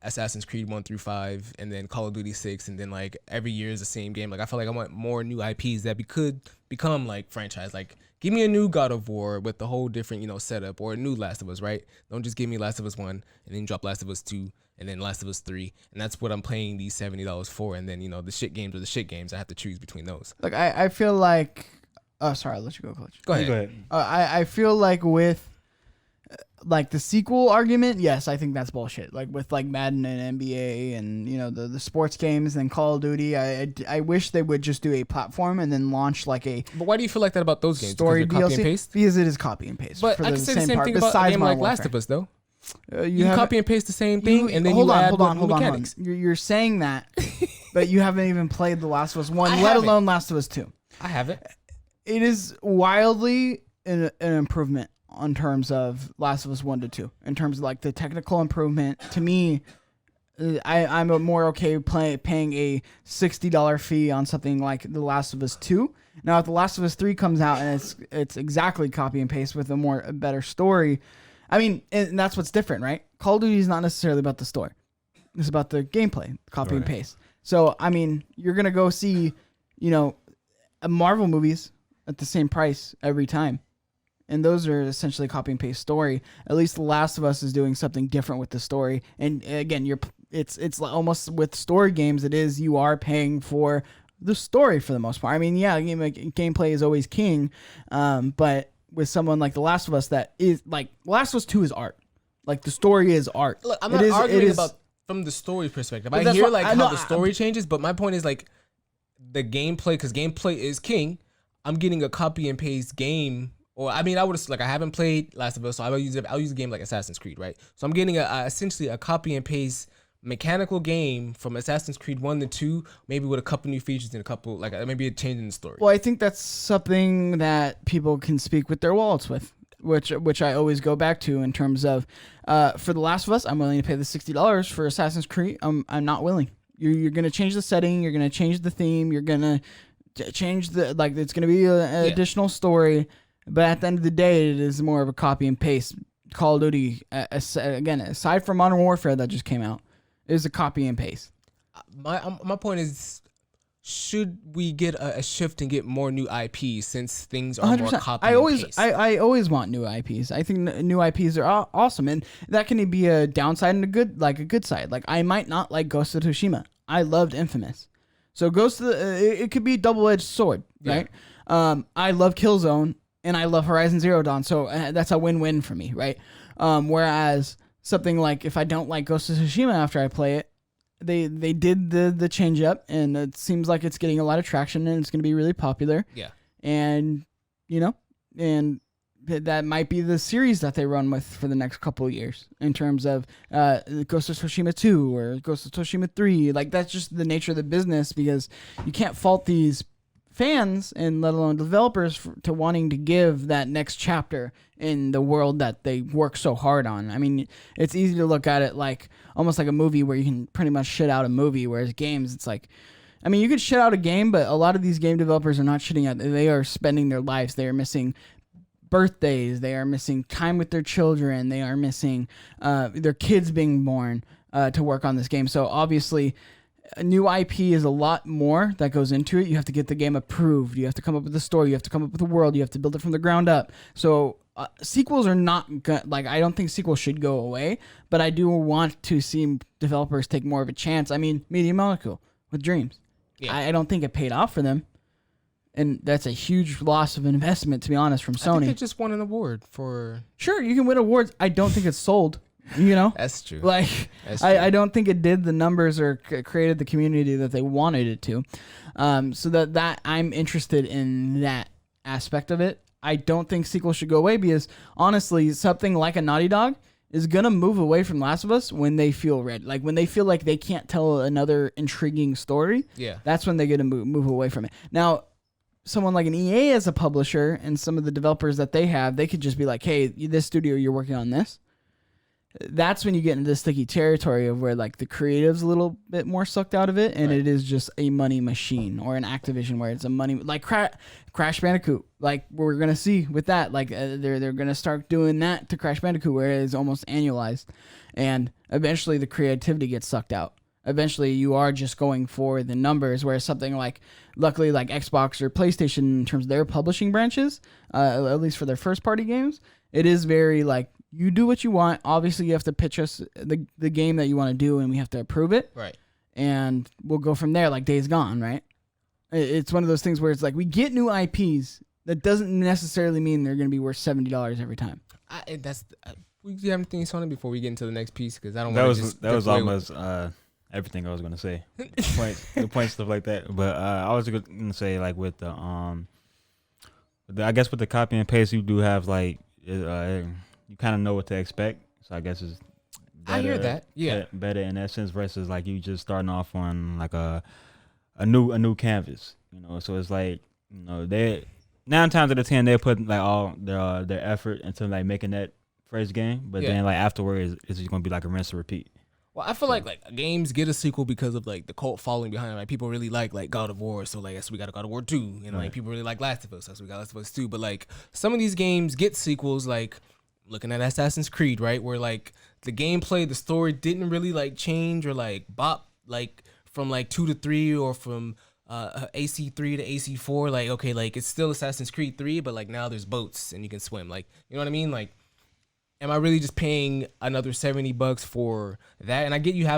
Assassin's Creed 1 through 5 and then Call of Duty 6 and then like every year is the same game. Like I feel like I want more new IPs that could become like franchise. Like give me a new God of War with the whole different, setup, or a new Last of Us, right? Don't just give me Last of Us 1 and then drop Last of Us 2 and then Last of Us 3. And that's what I'm paying these $70 for. And then, the shit games are the shit games. I have to choose between those. Like I feel like sorry, I'll let you go, Clutch. Go ahead. Go ahead. I feel like with like the sequel argument, yes, I think that's bullshit. Like with like Madden and NBA and the sports games and Call of Duty, I wish they would just do a platform and then launch like a. But why do you feel like that about those games? Story because DLC? Copy and paste? Because it is copy and paste. But for I can say the same thing about a game like Last of Us though. You copy and paste the same thing and then you add new mechanics. You're saying that, but you haven't even played The Last of Us 1, I let haven't. alone Last of Us 2. I haven't. It is wildly an improvement on terms of Last of Us 1 to 2. In terms of like the technical improvement, to me, I'm more okay paying a $60 fee on something like The Last of Us 2. Now, if The Last of Us 3 comes out and it's exactly copy and paste with a better story, I mean, and that's what's different, right? Call of Duty is not necessarily about the story. It's about the gameplay, copy and paste. So, I mean, you're going to go see, Marvel movies at the same price every time. And those are essentially copy and paste story. At least The Last of Us is doing something different with the story. And again, it's almost with story games, you are paying for the story for the most part. I mean, yeah, gameplay is always king. But with someone like The Last of Us, that is like Last of Us 2 is art. Like the story is art. Look, I'm not arguing about from the story perspective. I hear how the story changes, but my point is like the gameplay, because gameplay is king. I'm getting a copy and paste game. Or I mean, I haven't played Last of Us, so I'll use a game like Assassin's Creed, right? So I'm getting essentially a copy and paste mechanical game from Assassin's Creed 1 to 2, maybe with a couple new features and a couple maybe a change in the story. Well, I think that's something that people can speak with their wallets with, which I always go back to in terms of for The Last of Us, I'm willing to pay the $60. For Assassin's Creed, I'm not willing. You're gonna change the setting, you're gonna change the theme, you're gonna change it's gonna be an additional story. But at the end of the day, it is more of a copy and paste. Call of Duty, again, aside from Modern Warfare that just came out, is a copy and paste. My point is, should we get a shift and get more new IPs since things are 100%. More copy and paste? I always want new IPs. I think new IPs are awesome, and that can be a downside and a good side. Like I might not like Ghost of Tsushima. I loved Infamous, so it could be a double-edged sword, right? I love Killzone. And I love Horizon Zero Dawn, so that's a win-win for me, right? Whereas something like if I don't like Ghost of Tsushima after I play it, they did the change up, and it seems like it's getting a lot of traction, and it's going to be really popular. Yeah. And that might be the series that they run with for the next couple of years in terms of Ghost of Tsushima 2 or Ghost of Tsushima 3. Like that's just the nature of the business, because you can't fault these fans and let alone developers to wanting to give that next chapter in the world that they work so hard on. I mean, it's easy to look at it like almost like a movie where you can pretty much shit out a movie, whereas games, it's like, I mean, you could shit out a game, but a lot of these game developers are not shitting out. They are spending their lives. They are missing birthdays. They are missing time with their children. They are missing their kids being born to work on this game. So obviously, a new IP is a lot more that goes into it. You have to get the game approved. You have to come up with the story. You have to come up with the world. You have to build it from the ground up. So sequels are not good. Like, I don't think sequels should go away, but I do want to see developers take more of a chance. I mean, Media Molecule with Dreams. Yeah. I don't think it paid off for them. And that's a huge loss of investment, to be honest, from Sony. I think they just won an award for... Sure, you can win awards. I don't think it's sold. That's true. Like, that's true. I don't think it did the numbers or created the community that they wanted it to. So that I'm interested in that aspect of it. I don't think sequels should go away because honestly, something like a Naughty Dog is going to move away from Last of Us when they feel ready. Like when they feel like they can't tell another intriguing story. Yeah. That's when they're going to move away from it. Now, someone like an EA as a publisher and some of the developers that they have, they could just be like, hey, this studio, you're working on this. That's when you get into the sticky territory of where like the creative's a little bit more sucked out of it, and it is just a money machine, or an Activision where it's a money like Crash Bandicoot. Like we're gonna see with that, like they're gonna start doing that to Crash Bandicoot where it is almost annualized, and eventually the creativity gets sucked out. Eventually you are just going for the numbers, whereas something like, luckily like Xbox or PlayStation in terms of their publishing branches, at least for their first party games, it is very like, you do what you want. Obviously, you have to pitch us the game that you want to do, and we have to approve it. Right. And we'll go from there, like Days Gone, right? It's one of those things where it's like, we get new IPs. That doesn't necessarily mean they're going to be worth $70 every time. We have things on it before we get into the next piece, because I don't That want was to just that was dip away almost everything I was gonna say. The point stuff like that. But I was gonna say like with the I guess with the copy and paste, you do have like you kind of know what to expect. So I guess it's better, I hear that. Yeah. Better in that sense versus like you just starting off on like a new canvas. You know, so it's like, you know, they 9 times out of 10 they put like all their effort into like making that first game, but then like afterwards it's just gonna be like a rinse and repeat. Well, I feel like games get a sequel because of like the cult following behind it. Like people really like God of War, so like that's we got God of War 2, and like people really like Last of Us, so we got Last of Us 2. But like some of these games get sequels, like looking at Assassin's Creed, right, where like the gameplay, the story didn't really like change or like bop like from like 2 to 3 or from AC3 to AC4. Like okay, like it's still Assassin's Creed 3, but like now there's boats and you can swim. Like you know what I mean, like. Am I really just paying another $70 for that? And I get you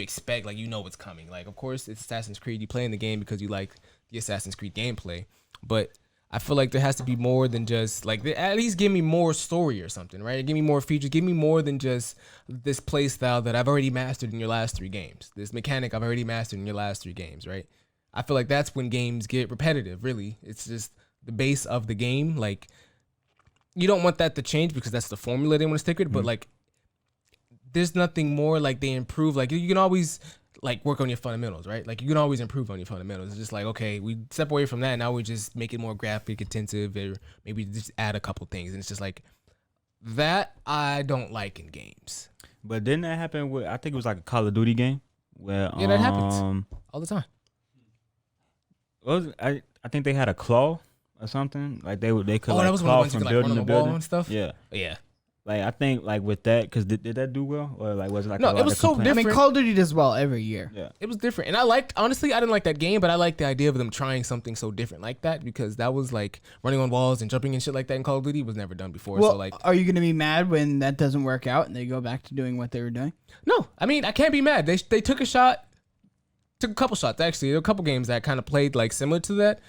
expect, like, you know what's coming. Like, of course, it's Assassin's Creed. You play in the game because you like the Assassin's Creed gameplay. But I feel like there has to be more than just, like, at least give me more story or something, right? Give me more features. Give me more than just this play style that I've already mastered in your last 3 games. This mechanic I've already mastered in your last 3 games, right? I feel like that's when games get repetitive, really. It's just the base of the game, like... You don't want that to change because that's the formula they want to stick with, but like there's nothing more like they improve. Like you can always like work on your fundamentals, right? Like you can always improve on your fundamentals. It's just like, okay, we step away from that. Now we just make it more graphic intensive, or maybe just add a couple things. And it's just like that I don't like in games. But didn't that happen with, I think it was like a Call of Duty game where that happens all the time. I think they had a claw or something, like they could that was one claw of the ones you from could like building run to on the wall building and stuff. Yeah. Like I think like with that, because did that do well, or like was it like No, a lot it was of so complaints? I mean, different. Call of Duty does well every year. Yeah, It was different, and honestly I didn't like that game, but I liked the idea of them trying something so different like that, because that was like running on walls and jumping and shit like that in Call of Duty was never done before. Well, So like, are you going to be mad when that doesn't work out and they go back to doing what they were doing? no, I mean I can't be mad. They took a couple shots actually. There were a couple games that kind of played like similar to that.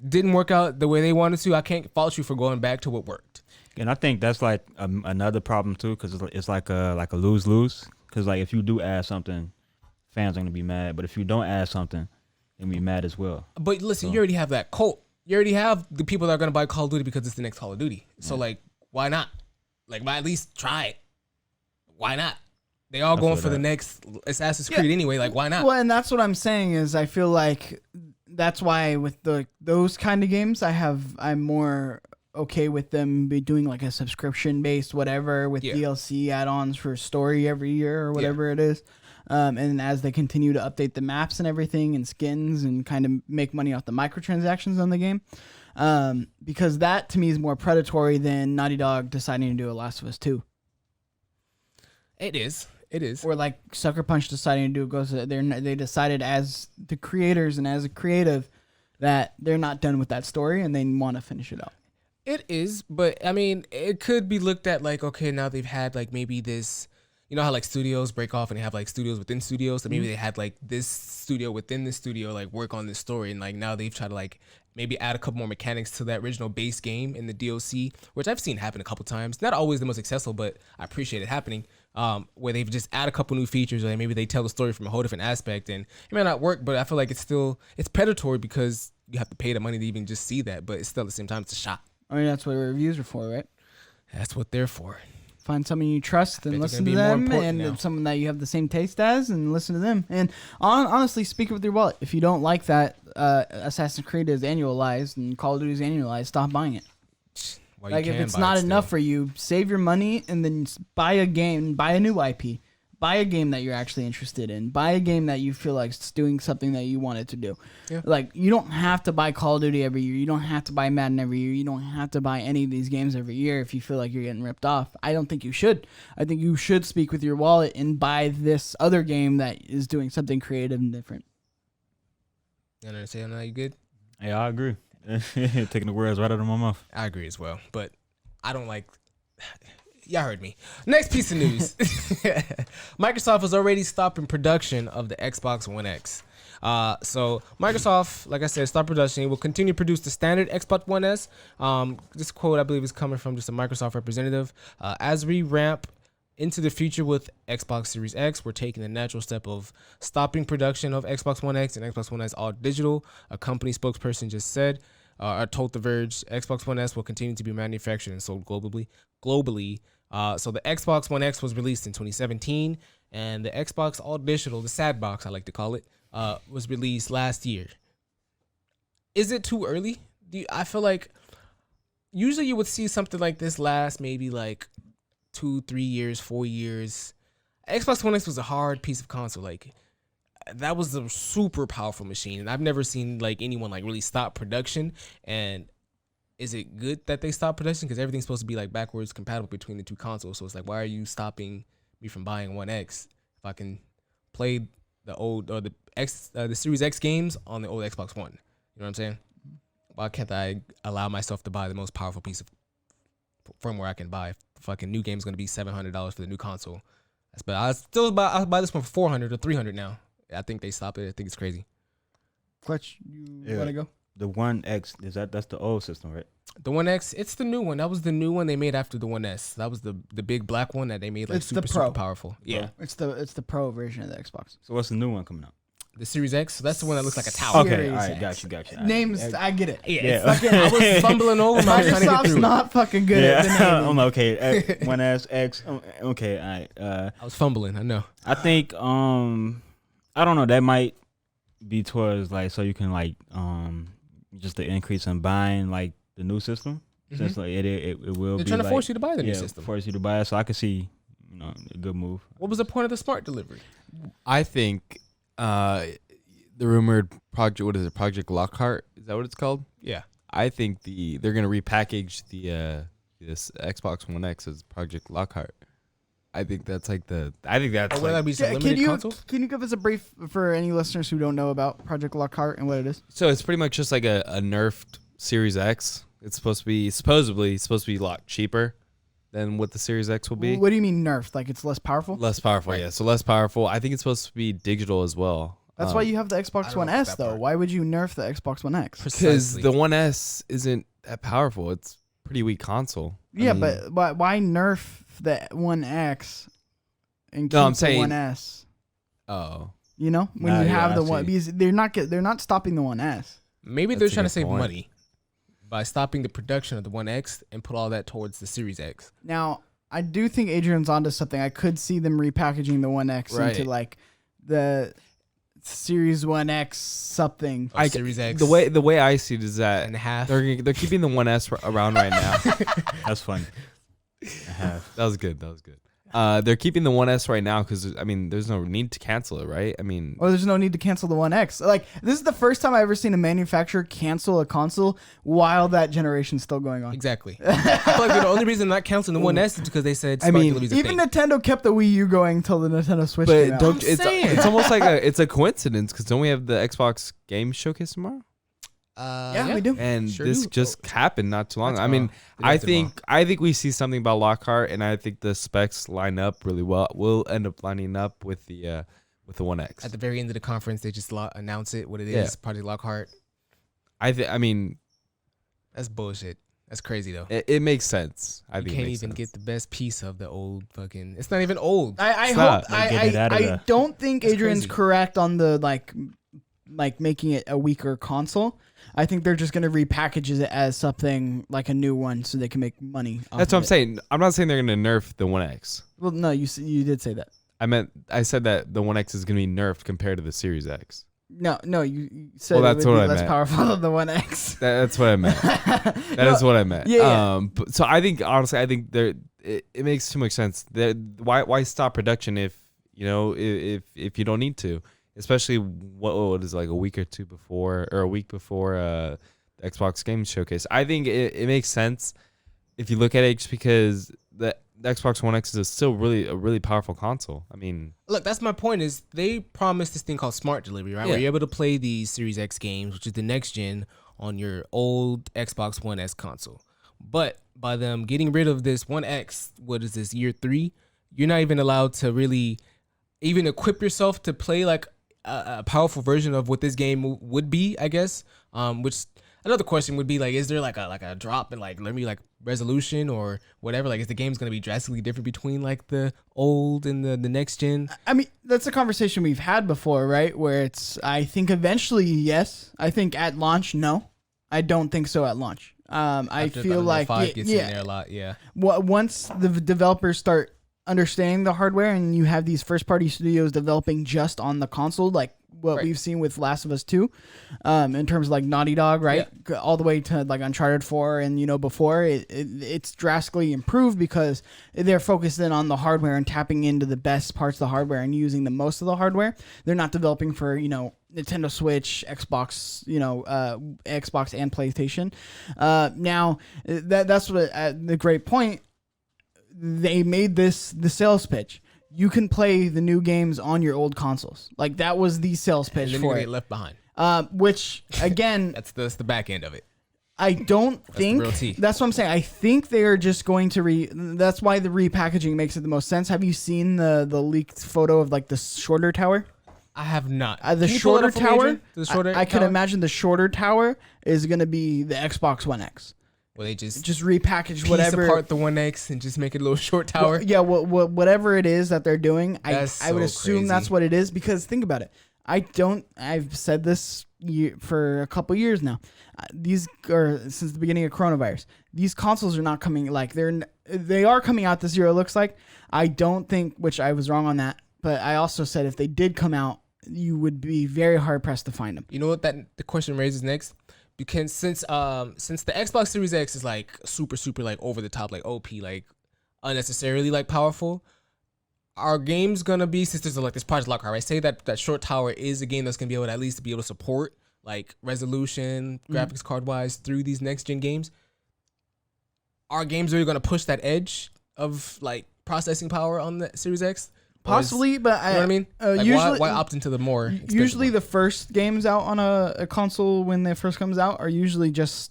Didn't work out the way they wanted to. I can't fault you for going back to what worked. and I think that's like another problem too, because it's like a lose-lose. Because like if you do add something, fans are gonna be mad, but if you don't add something, they're gonna be mad as well. But listen, you already have that cult. You already have the people that are gonna buy Call of Duty because it's the next Call of Duty. So like, why not? Like, why at least try it? Why not? They all going for the next Assassin's Creed anyway. Like, why not? Well, and that's what I'm saying is I feel like that's why with those kind of games I'm more okay with them be doing like a subscription based whatever with DLC add-ons for story every year or whatever it is. And as they continue to update the maps and everything and skins and kind of make money off the microtransactions on the game. Because that to me is more predatory than Naughty Dog deciding to do a Last of Us 2. It is. Or like Sucker Punch deciding to do a Ghost. They decided as the creators and as a creative that they're not done with that story and they want to finish it out. It is, but I mean, it could be looked at like, okay, now they've had like maybe this, you know how like studios break off and they have like studios within studios. So maybe they had like this studio within the studio like work on this story, and like now they've tried to like maybe add a couple more mechanics to that original base game in the DLC, which I've seen happen a couple times. Not always the most successful, but I appreciate it happening. Where they've just add a couple new features, or maybe they tell the story from a whole different aspect, and it may not work, but I feel like it's predatory because you have to pay the money to even just see that, but it's still at the same time it's a shot. I mean, that's what reviews are for, right? That's what they're for. Find someone you trust and bet they're listen gonna to be more them, important and now. someone that you have the same taste as, and listen to them. And honestly, speak with your wallet. If you don't like that Assassin's Creed is annualized and Call of Duty is annualized, stop buying it. Well, Like you if can it's buy not it enough still. for you, save your money and then buy a game, buy a new IP, buy a game that you're actually interested in, buy a game that you feel like it's doing something that you want it to do. Yeah. Like you don't have to buy Call of Duty every year. You don't have to buy Madden every year. You don't have to buy any of these games every year if you feel like you're getting ripped off. I don't think you should. I think you should speak with your wallet and buy this other game that is doing something creative and different. You understand? Now you good? Yeah, I agree. Taking the words right out of my mouth. I agree as well, but I don't like. Y'all heard me. Next piece of news: Microsoft has already stopping production of the Xbox One X. So Microsoft, like I said, stopped production. It will continue to produce the standard Xbox One S. This quote, I believe, is coming from just a Microsoft representative. As we ramp into the future with Xbox Series X, we're taking the natural step of stopping production of Xbox One X and Xbox One S all digital. A company spokesperson just said, told The Verge, Xbox One S will continue to be manufactured and sold globally. So the Xbox One X was released in 2017, and the Xbox All Digital, the sad box I like to call it, was released last year. Is it too early? I feel like usually you would see something like this last maybe like 2, 3 years, 4 years. Xbox One X was a hard piece of console. Like that was a super powerful machine, and I've never seen like anyone like really stop production. And is it good that they stopped production? Because everything's supposed to be like backwards compatible between the two consoles. So it's like, why are you stopping me from buying One X if I can play the old or the Series X games on the old Xbox One? You know what I'm saying? Why can't I allow myself to buy the most powerful piece of firmware I can buy? The fucking new game is going to be $700 for the new console. But I'll buy this one for $400 or $300 now. I think they stopped it. I think it's crazy. Clutch, you Yeah. want to go? The One X, that's the old system, right? The One X, it's the new one. That was the new one they made after the One S. That was the big black one that they made like It's the super Pro. super powerful. Yeah, It's the pro version of the Xbox. So what's the new one coming out? the Series X. So that's the one that looks like a tower. Series Okay, all right, X. got you. All right. Names, I get it. Yeah, Yeah. Fucking, I was fumbling over. I was trying to get Microsoft's through. not fucking good at the Yeah, naming. I'm okay. One S, X. Okay, all right. I was fumbling. I know. I think I don't know. That might be towards like so you can like just the increase in buying like the new system. Since like it will They're be trying to like, force you to buy the new system. force you to buy it. So I could see a good move. What was the point of the smart delivery? I think the rumored project, what is it, Project Lockhart? Is that what it's called? Yeah. I think they're gonna repackage this Xbox One X as Project Lockhart. I think that's Or will that be some limited consoles? Can you give us a brief for any listeners who don't know about Project Lockhart and what it is? so it's pretty much just like a nerfed Series X. It's supposedly a lot cheaper than what the Series X will be. What do you mean nerfed? Like it's less powerful? Less powerful, yeah. So less powerful. I think it's supposed to be digital as well. That's why you have the Xbox don't One know about S that though. part. Why would you nerf the Xbox One X? because Precisely. the One S isn't that powerful. It's a pretty weak console. Yeah, I mean, but why nerf the One X and keep No, I'm the saying- One S? oh, You know, when Nah, you yeah, have I the one, see. because they're not stopping the One S. Maybe they're That's a trying to good save point. money by stopping the production of the One X and put all that towards the Series X. Now, I do think Adrian's onto something. I could see them repackaging the One X Right. into like the Series One X something. Or Series X. the way I see it is that and a half. they're keeping the One S around right now. That's funny. I have. That was good. They're keeping the One S right now because I mean, there's no need to cancel it, right? I mean, Or there's no need to cancel the One X. Like this is the first time I've ever seen a manufacturer cancel a console while that generation's still going on. Exactly. I feel like the only reason they're not canceling the One S is because they said smart mean, delivery's a Even thing. Nintendo kept the Wii U going until the Nintendo Switch came but out. don't saying. it's almost like it's a coincidence because don't we have the Xbox Game Showcase tomorrow? Yeah, we do. And Sure this do. just happened not too long. That's I mean, tomorrow. I think we see something about Lockhart, and I think the specs line up really well. We'll end up lining up with the One X. At the very end of the conference, they just announce it, what it is, Yeah. Project Lockhart. I mean, That's bullshit. That's crazy, though. it makes sense. I You think can't it makes even sense. get the best piece of the old fucking... It's not even old. I It's hope not. Like, get it out of I the- don't think That's Adrian's crazy. correct on the like like making it a weaker console. I think they're just going to repackage it as something like a new one so they can make money. That's what I'm saying. I'm not saying they're going to nerf the One X. Well, no, you did say that. I said that the One X is going to be nerfed compared to the Series X. No, you said it would be less powerful than the One X. That's what I meant. That is what I meant. Yeah. So I think honestly, it makes too much sense. Why stop production if if you don't need to? Especially what is like a week or two before, or a week before the Xbox Game Showcase. I think it makes sense if you look at it, just because the Xbox One X is still a really powerful console. I mean, look, that's my point. Is they promised this thing called Smart Delivery, right? Yeah. Where you're able to play these Series X games, which is the next gen, on your old Xbox One S console. But by them getting rid of this One X, what is this, year 3? You're not even allowed to really even equip yourself to play like a powerful version of what this game would be, I guess. Which another question would be like, is there like a drop in like resolution or whatever? Like, is the game's gonna be drastically different between like the old and the next gen? I mean, that's a conversation we've had before, right? Where I think eventually yes. I think at launch, no. I don't think so at launch. I feel like 5 gets in there a lot. Yeah. Once the developers start understanding the hardware and you have these first party studios developing just on the console, like what we've seen with Last of Us 2, in terms of like Naughty Dog, right? Yeah. All the way to like Uncharted 4 and before it's drastically improved because they're focused in on the hardware and tapping into the best parts of the hardware and using the most of the hardware. They're not developing for, Nintendo Switch, Xbox, Xbox and PlayStation. Now that's what the great point. They made this the sales pitch. You can play the new games on your old consoles. Like that was the sales pitch and then for you it. get left behind. Which again, that's the back end of it. I don't think that's what I'm saying. I think they are just going to that's why the repackaging makes it the most sense. Have you seen the leaked photo of like the shorter tower? I have not. The shorter tower. I could tower? imagine the shorter tower is going to be the Xbox One X. Well, they just repackage piece whatever apart the One X and just make it a little short tower. Whatever it is that they're doing, I would assume crazy. that's what it is, because think about it. I've said this for a couple years now. Since the beginning of coronavirus, these consoles are not coming. Like they are coming out this year. It looks like. I don't think, which I was wrong on that, but I also said if they did come out, you would be very hard pressed to find them. You know what the question raises next? Because since the Xbox Series X is like super like over the top, like OP, like unnecessarily like powerful, are games gonna be, since there's like this Project Lockhart, right? Say that short tower is a game that's gonna be able to at least be able to support like resolution, graphics card wise through these next gen games. Are games really gonna push that edge of like processing power on the Series X? Possibly, but you know what I mean? Like usually, why opt into the more expensive usually one? The first games out on a console when they first comes out are usually just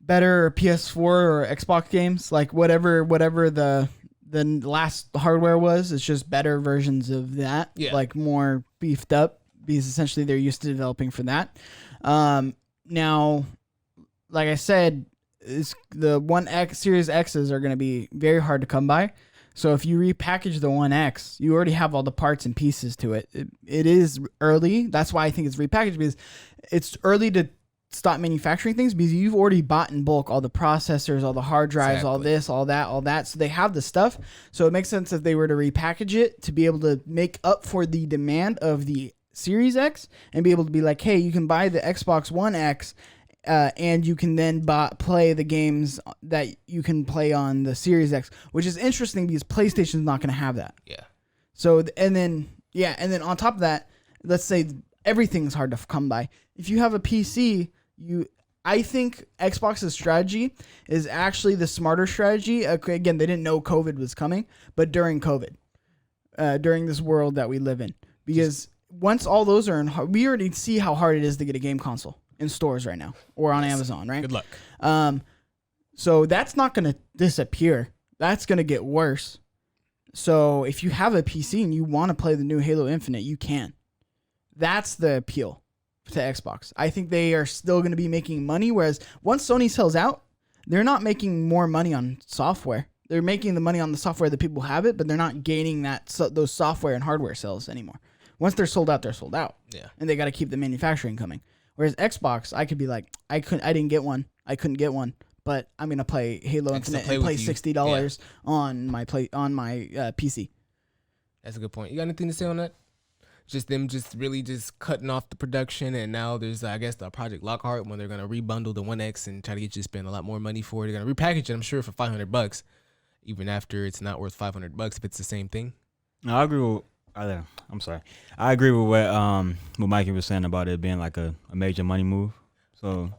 better PS4 or Xbox games. Like whatever the last hardware was, it's just better versions of that. Yeah. Like more beefed up, because essentially they're used to developing for that. Now, like I said, the One X Series X's are going to be very hard to come by. So if you repackage the One X, you already have all the parts and pieces to it. It is early. That's why I think it's repackaged, because it's early to stop manufacturing things, because you've already bought in bulk all the processors, all the hard drives, all this, all that. So they have the stuff. So it makes sense if they were to repackage it to be able to make up for the demand of the Series X and be able to be like, hey, you can buy the Xbox One X and you can then play the games that you can play on the Series X, which is interesting because PlayStation's not going to have that. Yeah. So, and then on top of that, let's say everything's hard to come by. If you have a PC, I think Xbox's strategy is actually the smarter strategy. Okay, again, they didn't know COVID was coming, but during COVID, during this world that we live in, because once all those are in, we already see how hard it is to get a game console in stores right now or on Amazon, right? Good luck. So that's not going to disappear. That's going to get worse. So if you have a PC and you want to play the new Halo Infinite, you can. That's the appeal to Xbox. I think they are still going to be making money, whereas once Sony sells out, they're not making more money on software. They're making the money on the software that people have it, but they're not gaining those software and hardware sales anymore. Once they're sold out, they're sold out. Yeah. And they got to keep the manufacturing coming. Whereas Xbox, I could be like, I didn't get one. I couldn't get one, but I'm gonna play Halo Infinite and play $60 on my PC. That's a good point. You got anything to say on that? Just them really cutting off the production, and now there's, I guess, the Project Lockhart when they're going to rebundle the One X and try to get you to spend a lot more money for it. They're going to repackage it, I'm sure, for $500, even after it's not worth $500 if it's the same thing. No, I agree with. I'm sorry. I agree with what Mikey was saying about it being like a major money move. So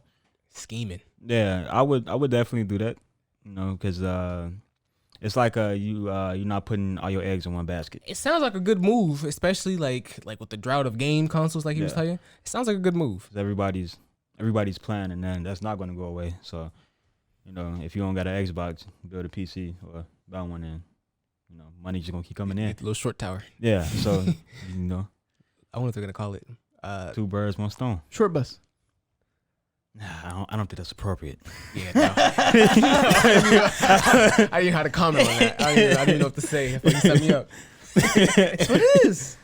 scheming. Yeah, I would definitely do that. You know, because it's like you're not putting all your eggs in one basket. It sounds like a good move, especially like with the drought of game consoles, like he was telling you. It sounds like a good move. Everybody's plan, and then that's not going to go away. So, you know, if you don't got an Xbox, build a PC or buy one, and you know, money's just gonna keep coming in. Get the little short tower. Yeah. So you know, I wonder what they're gonna call it. 2 birds, 1 stone. Short bus. Nah, I don't think that's appropriate. Yeah, no. I didn't know how to comment on that. I didn't know what to say. I thought you set me up. It's what it is.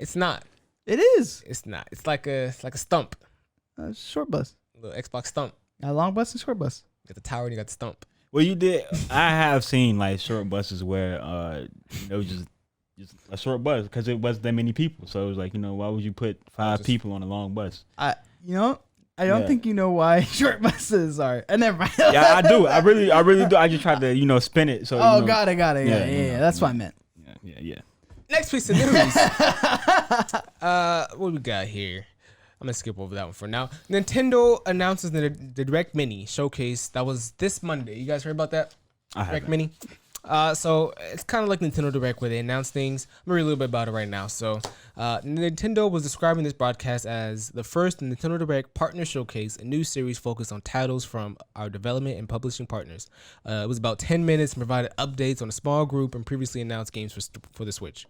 It's not. It is. It's not. It's like a stump. Short bus. A little Xbox stump. A long bus and short bus. You got the tower and you got the stump. Well, you did. I have seen like short buses where just a short bus because it wasn't that many people. So it was like, you know, why would you put 5 people on a long bus? I don't think you know why short buses are. And never mind. Yeah, I do. I really do. I just tried to, spin it. So got it. Yeah. That's what I meant. Yeah. Next piece of news. What we got here? I'm gonna skip over that one for now. Nintendo announces the Direct Mini showcase that was this Monday. You guys heard about that? Direct Mini. So it's kind of like Nintendo Direct where they announce things. I'm gonna read a little bit about it right now. So Nintendo was describing this broadcast as the first Nintendo Direct Partner Showcase, a new series focused on titles from our development and publishing partners. It was about 10 minutes and provided updates on a small group and previously announced games for the Switch.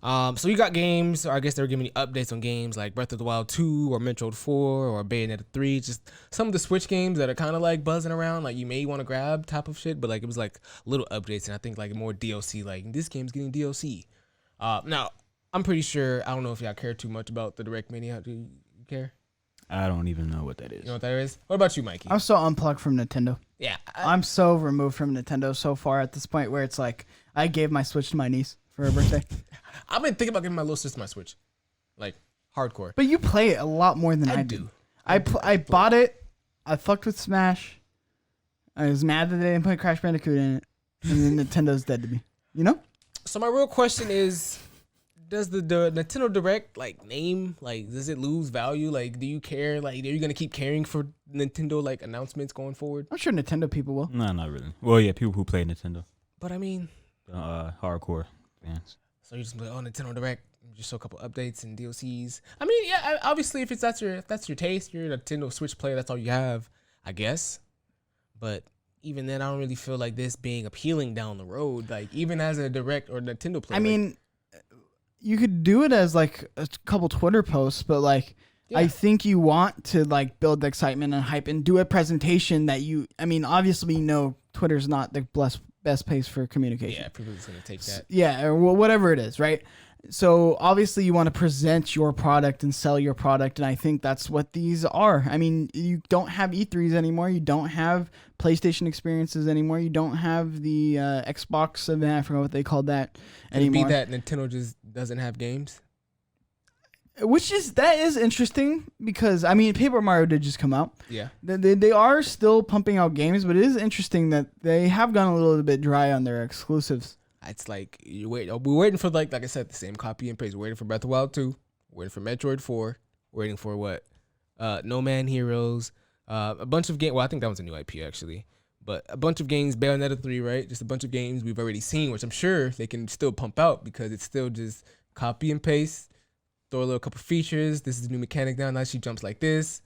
So you got games, or I guess they were giving you updates on games like Breath of the Wild 2 or Metroid 4 or Bayonetta 3, just some of the Switch games that are kind of like buzzing around, like you may want to grab type of shit, but like it was like little updates and I think like more DLC, like this game's getting DLC. Now, I'm pretty sure, I don't know if y'all care too much about the Direct Mini. Do you care? I don't even know what that is. You know what that is? What about you, Mikey? I'm so unplugged from Nintendo. Yeah. I'm so removed from Nintendo so far at this point where it's like I gave my Switch to my niece for her birthday. I've been thinking about giving my little sister my Switch. Like, hardcore. But you play it a lot more than I do. I bought it. I fucked with Smash. I was mad that they didn't put Crash Bandicoot in it. And then Nintendo's dead to me. You know? So my real question is, does the Nintendo Direct, like, name, like, does it lose value? Like, do you care? Like, are you going to keep caring for Nintendo, like, announcements going forward? I'm sure Nintendo people will. No, not really. Well, yeah, people who play Nintendo. But, I mean... hardcore fans. So you just like, Nintendo Direct, just show a couple updates and DLCs. I mean, yeah, obviously if that's your taste, you're a Nintendo Switch player, that's all you have, I guess. But even then, I don't really feel like this being appealing down the road. Like even as a Direct or Nintendo player. I mean, you could do it as like a couple Twitter posts, but like I think you want to like build the excitement and hype and do a presentation that obviously Twitter's not the best place for communication. Yeah, people are just going to take that. Yeah, or whatever it is, right? So obviously you want to present your product and sell your product, and I think that's what these are. I mean, you don't have E3s anymore. You don't have PlayStation experiences anymore. You don't have the Xbox event. I forgot what they called that anymore. Could it be that Nintendo just doesn't have games? That is interesting because, I mean, Paper Mario did just come out. Yeah. They are still pumping out games, but it is interesting that they have gone a little bit dry on their exclusives. It's like, we're waiting for, like I said, the same copy and paste. We're waiting for Breath of the Wild 2. We're waiting for Metroid 4. We're waiting for what? No Man Heroes. A bunch of games. Well, I think that was a new IP, actually. But a bunch of games, Bayonetta 3, right? Just a bunch of games we've already seen, which I'm sure they can still pump out because it's still just copy and paste. Throw a little couple features. This is the new mechanic now. Now she jumps like this.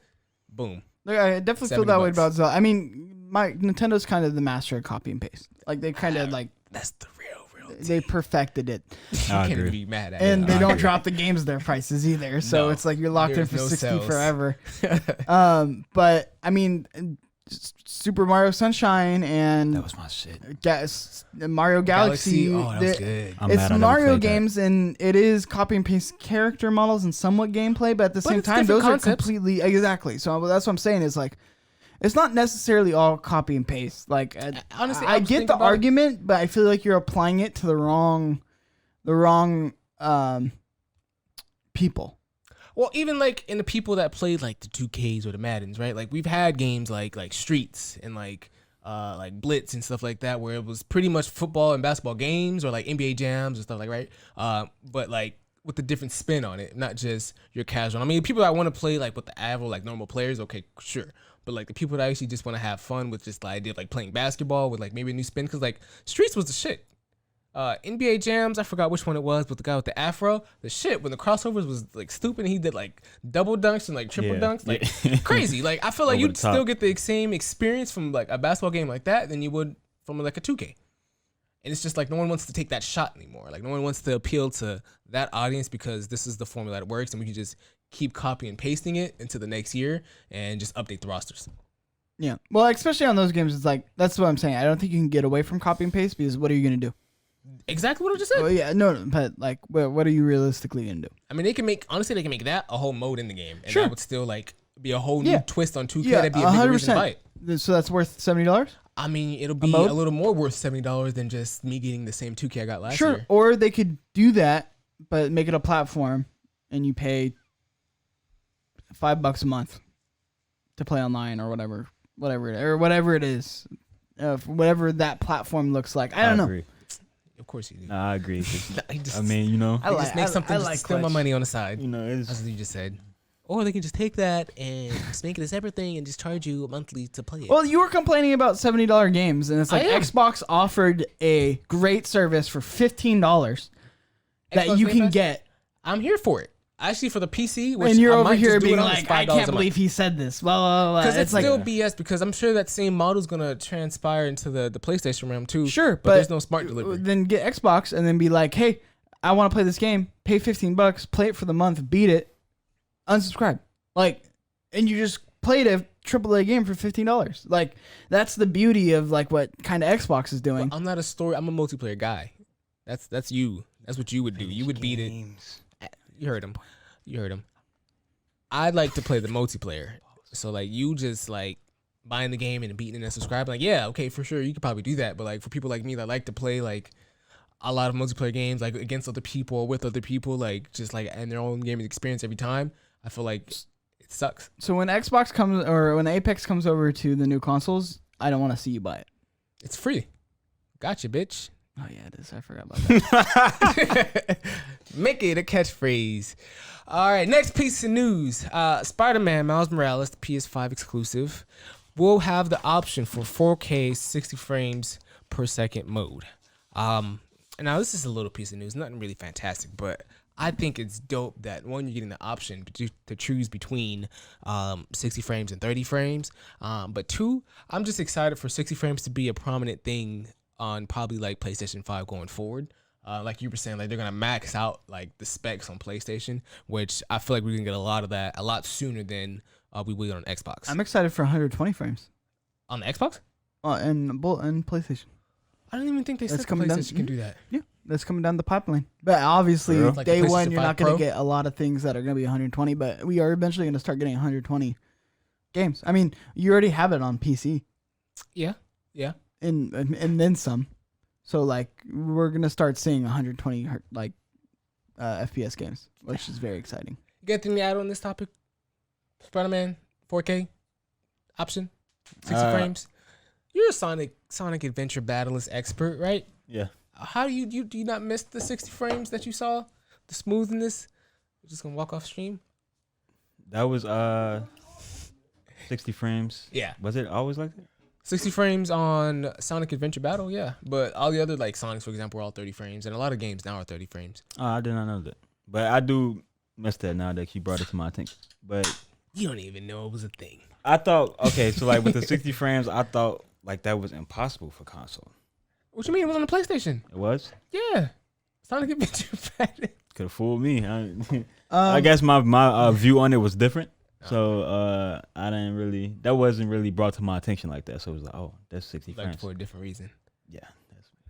Boom. Look, I definitely feel that way about Zelda. I mean, Nintendo's kind of the master of copy and paste. Like they kind of like that's the real. They perfected it. You can't be mad at it. And they don't drop the games their prices either. So it's like you're locked in for 60 sales. forever. But I mean, Super Mario Sunshine and That was my shit. Mario Galaxy. Oh, that was good. I'm It's mad I never Mario played that. games, and it is copy and paste character models and somewhat gameplay, but at the same it's time, different those concepts. are completely exactly. So that's what I'm saying is like, it's not necessarily all copy and paste. Like, Honestly, I was get thinking the about it. argument, but I feel like you're applying it to the wrong people. Well, even like in the people that played like the 2Ks or the Maddens, right? Like we've had games like Streets and like Blitz and stuff like that, where it was pretty much football and basketball games or like NBA jams and stuff like right. But like with a different spin on it, not just your casual. I mean, people that want to play like with the average like normal players, okay, sure. But like the people that actually just want to have fun with just the idea of like playing basketball with like maybe a new spin, because like Streets was the shit. NBA jams, I forgot which one it was, but the guy with the afro, the shit when the crossovers was like stupid. And he did like double dunks and like triple dunks, like crazy. Like I feel like Over you'd the top. still get the same experience from like a basketball game like that than you would from like a 2K. And it's just like no one wants to take that shot anymore. Like no one wants to appeal to that audience because this is the formula that works, and we can just keep copying and pasting it into the next year and just update the rosters. Yeah. Well, especially on those games, it's like that's what I'm saying. I don't think you can get away from copy and paste because what are you gonna do? Exactly what I just said. Well, yeah, no, but like, what are you realistically gonna do? I mean, they can make that a whole mode in the game, and Sure. that would still like be a whole new Yeah. twist on 2K. Yeah, That'd be a big reason to buy it. So that's worth $70. I mean, it'll be mode? a little more worth $70 than just me getting the same 2K I got last Sure. year. Or they could do that, but make it a platform, and you pay $5 a month to play online or whatever it is, whatever that platform looks like. I don't know. Agree. Of course you do. Nah, I agree. 'cause, I just, I mean, you know, they just make something just to steal my Clutch. money on the side. you know, That's it's what you just said. Or they can just take that and just make it a separate thing and just charge you monthly to play it. Well, you were complaining about $70 games, and it's like I am. Xbox offered a great service for $15 that Xbox you Game can Pass? get, I'm here for it. Actually, for the PC, which and you're I over might here just do being it on like, $5 I a can't month. believe he said this. Blah blah blah. Because it's like, still BS. Because I'm sure that same model's gonna transpire into the PlayStation realm too. sure, but there's no smart delivery. Then get Xbox and then be like, hey, I want to play this game. Pay $15, play it for the month, beat it, unsubscribe. Like, and you just played a AAA game for $15. Like, that's the beauty of like what kind of Xbox is doing. Well, I'm not a story. I'm a multiplayer guy. That's you. That's what you would do. You would beat it. You heard him. You heard him. I'd like to play the multiplayer. So like you just like buying the game and beating it and subscribing. Like yeah, okay, for sure you could probably do that. But like for people like me that like to play like a lot of multiplayer games like against other people or with other people, like just like and their own gaming experience every time, I feel like it sucks. So when Xbox comes or when Apex comes over to the new consoles, I don't want to see you buy it. It's free. Gotcha, bitch. Oh yeah, it is. I forgot about that. Make it a catchphrase. All right, next piece of news. Spider-Man Miles Morales, the PS5 exclusive, will have the option for 4K 60 frames per second mode. Now this is a little piece of news, nothing really fantastic, but I think it's dope that one, you're getting the option to choose between 60 frames and 30 frames. But two, I'm just excited for 60 frames to be a prominent thing on probably like PlayStation 5 going forward. Like you were saying, like they're gonna max out like the specs on PlayStation, which I feel like we're gonna get a lot of that a lot sooner than we will on Xbox. I'm excited for 120 frames. On the Xbox? And PlayStation. I don't even think they said That's the coming down- PlayStation can do that. Yeah, that's coming down the pipeline. But obviously, For real? Like the day PlayStation one, you're 5 not going Pro? to get a lot of things that are going to be 120. But we are eventually going to start getting 120 games. I mean, you already have it on PC, Yeah. and then some. So like, we're going to start seeing 120 like FPS games, which is very exciting. You got anything to add on this topic? Spider-Man 4K option, 60 frames. You're a Sonic Adventure Battleless expert, right? yeah. How do you not miss the 60 frames that you saw? The smoothness? You're just gonna walk off stream? That was 60 frames. Yeah. Was it always like that? 60 frames on Sonic Adventure Battle, yeah. But all the other like Sonics, for example, are all 30 frames, and a lot of games now are 30 frames. Oh, I did not know that. But I do miss that now that you brought it to my attention. But You don't even know it was a thing. I thought, okay, so like with the 60 frames, I thought like that was impossible for console. What you mean? It was on the PlayStation. It was? Yeah. Sonic Adventure Battle. Could have fooled me. I guess my view on it was different. So I didn't really. That wasn't really brought to my attention like that. So it was like, oh, that's 60 Like frames. for a different reason. Yeah,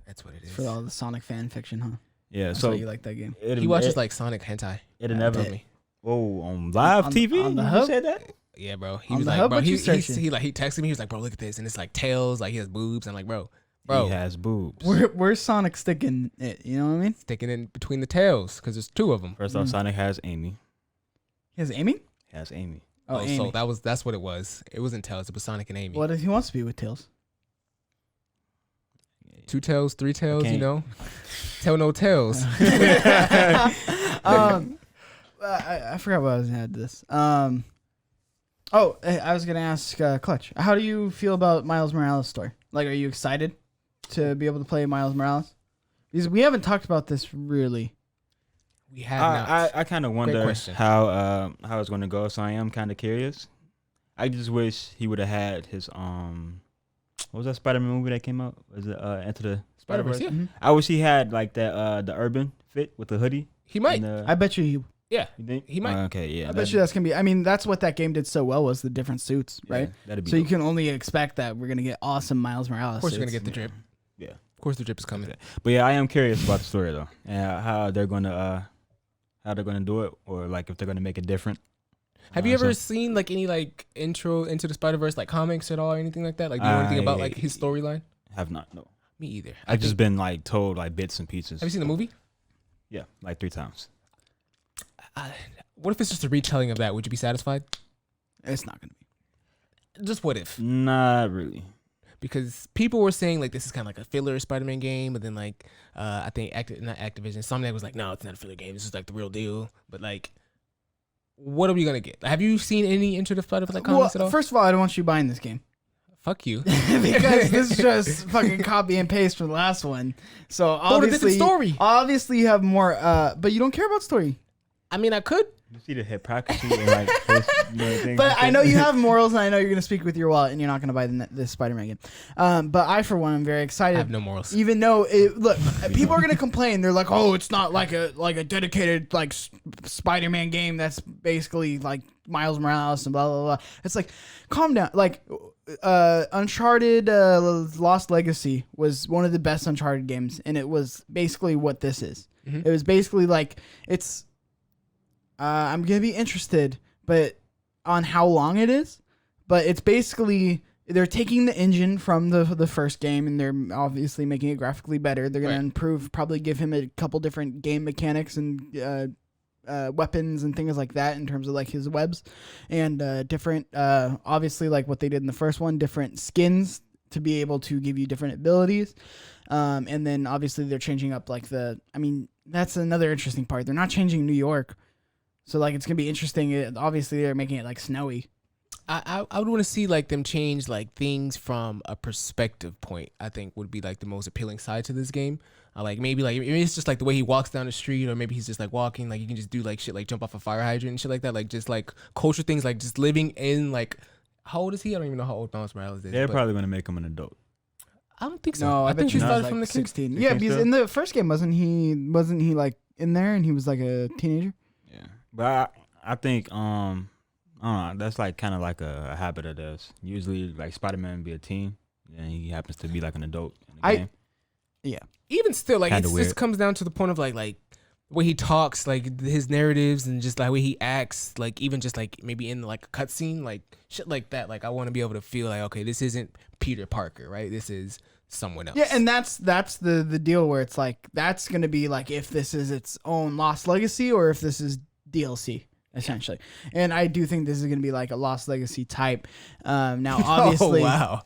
That's what it is. For all the Sonic fan fiction, huh? yeah. That's So why you like that game. He watches like Sonic hentai. it He never. told me. Whoa, on live on- TV? on the You hub? said that? Yeah, bro. He On was the like, hub, bro, what you he searching? he texted me. He was like, bro, look at this, and it's like tails, like he has boobs. I'm like, bro, bro, He has boobs. Where's Sonic sticking it? You know what I mean? sticking in between the tails because there's two of them. First off, Sonic has Amy. He has Amy? He has Amy. Oh, Amy. So that's what it was. It wasn't tails. It was Sonic and Amy. What if he wants to be with Tails? 2 tails, 3 tails. Okay. You know, tell no tails. I forgot what I was had this. I was gonna ask Clutch. How do you feel about Miles Morales' story? Like, are you excited to be able to play Miles Morales? Because we haven't talked about this really. We have not. I kind of wonder question. how it's going to go. So I am kind of curious. I just wish he would have had his what was that Spider-Man movie that came out? Was it Into the Spider-Verse? Yeah. Mhm. I wish he had like that the urban fit with the hoodie. He might. and, I bet you. Yeah. you think he might. Okay, yeah. I bet you that's gonna be. I mean, that's what that game did so well was the different suits, right? That'd be So you dope. can only expect that we're gonna get awesome Miles Morales. Of course, you're suits. gonna get the drip. Yeah. Of course, the drip is coming. But yeah, I am curious about the story though, and how they're gonna do it, or like if they're gonna make it different. Have you ever So- seen like any like intro into the Spider-Verse like comics at all or anything like that? Like, do you know anything about like his storyline? Have not? No. Me either. I've just been like told like bits and pieces. Have you seen the movie? Yeah, like 3 times. What if it's just a retelling of that? Would you be satisfied? It's not gonna be. Just what if? Not really. Because people were saying like this is kind of like a filler Spider-Man game, but then like I think not Activision, Insomniac was like, no, it's not a filler game. This is like the real deal. But like, what are we gonna get? Have you seen any Into the Spider-Verse like comics at all? First of all, I don't want you buying this game Fuck you. because this is just fucking copy and paste from the last one. So But a different story. Obviously, you have more. But you don't care about story. I mean, I could. You see the hypocrisy and like this, things But like I that? know you have morals, and I know you're gonna speak with your wallet, and you're not gonna buy this Spider-Man game. But I, for one, am very I excited. have no morals. Even though look, people are gonna complain. They're like, "Oh, it's not like a dedicated like Spider-Man game that's basically like Miles Morales and blah blah blah." It's like, calm down. Like, Uncharted Lost Legacy was one of the best Uncharted games, and it was basically what this is. Mhm. It was basically like it's. I'm gonna be interested, but on how long it is. But it's basically they're taking the engine from the first game, and they're obviously making it graphically better. They're gonna Right. improve, probably give him a couple different game mechanics and weapons and things like that in terms of like his webs and different. Obviously, like what they did in the first one, different skins to be able to give you different abilities. And then obviously they're changing up like that's another interesting part. They're not changing New York. So, like, it's going to be interesting. Obviously, they're making it, like, snowy. I would want to see like them change like things from a perspective point. I think would be like the most appealing side to this game. Maybe it's just like the way he walks down the street, or maybe he's just like walking. Like you can just do like shit like jump off a fire hydrant and shit like that. Like just like culture things, like just living in like how old is he? I don't even know how old Miles Morales is. They're but probably gonna make him an adult. I don't think so. No, I bet think you he he's started like from the kid. 16. You Yeah, think because so? in the first game, wasn't he like in there and he was like a teenager? Yeah, but I think that's like kind of like a habit of theirs. Usually, like Spider-Man be a teen, and he happens to be like an adult in the game. Even still, like Kinda it weird. just comes down to the point of like the way he talks, like his narratives, and just like the way he acts, like even just like maybe in like a cutscene, like shit like that. Like I want to be able to feel like, okay, this isn't Peter Parker, right? This is someone else. Yeah, and that's the deal where it's like that's going to be like if this is its own Lost Legacy or if this is DLC. Essentially, and I do think this is going to be like a Lost Legacy type. Now, obviously, oh wow,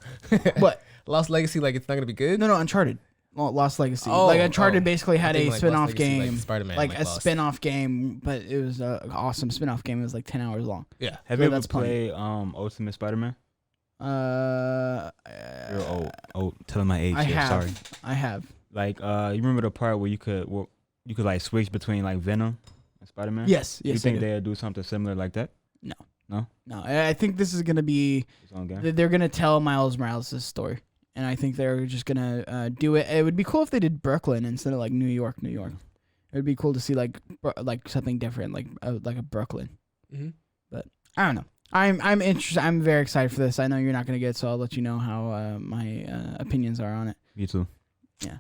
what? Lost Legacy, like it's not gonna be good. No, Uncharted. Lost Legacy. Oh, like Uncharted oh. basically I had think a like spin-off Lost Legacy, game, like Spider-Man, like a Lost. spin-off game, but it was an awesome spin-off game. It was like 10 hours long. Yeah, Have So you ever that's plenty. played Ultimate Spider-Man? Uh, You're old. Oh, telling my age. I here, have. Sorry. I have. Like, you remember the part where you could like switch between like Venom and Spider-Man? Yes. You Yes. think I do. they'll do something similar like that? No, I think this is gonna be. His own game? They're gonna tell Miles Morales' story, and I think they're just gonna do it. It would be cool if they did Brooklyn instead of like New York. New York. It would be cool to see like something different, like a Brooklyn. mm-hmm. I don't know. I'm interested. I'm very excited for this. I know you're not going to get it, so I'll let you know how my opinions are on it. Me too. Yeah,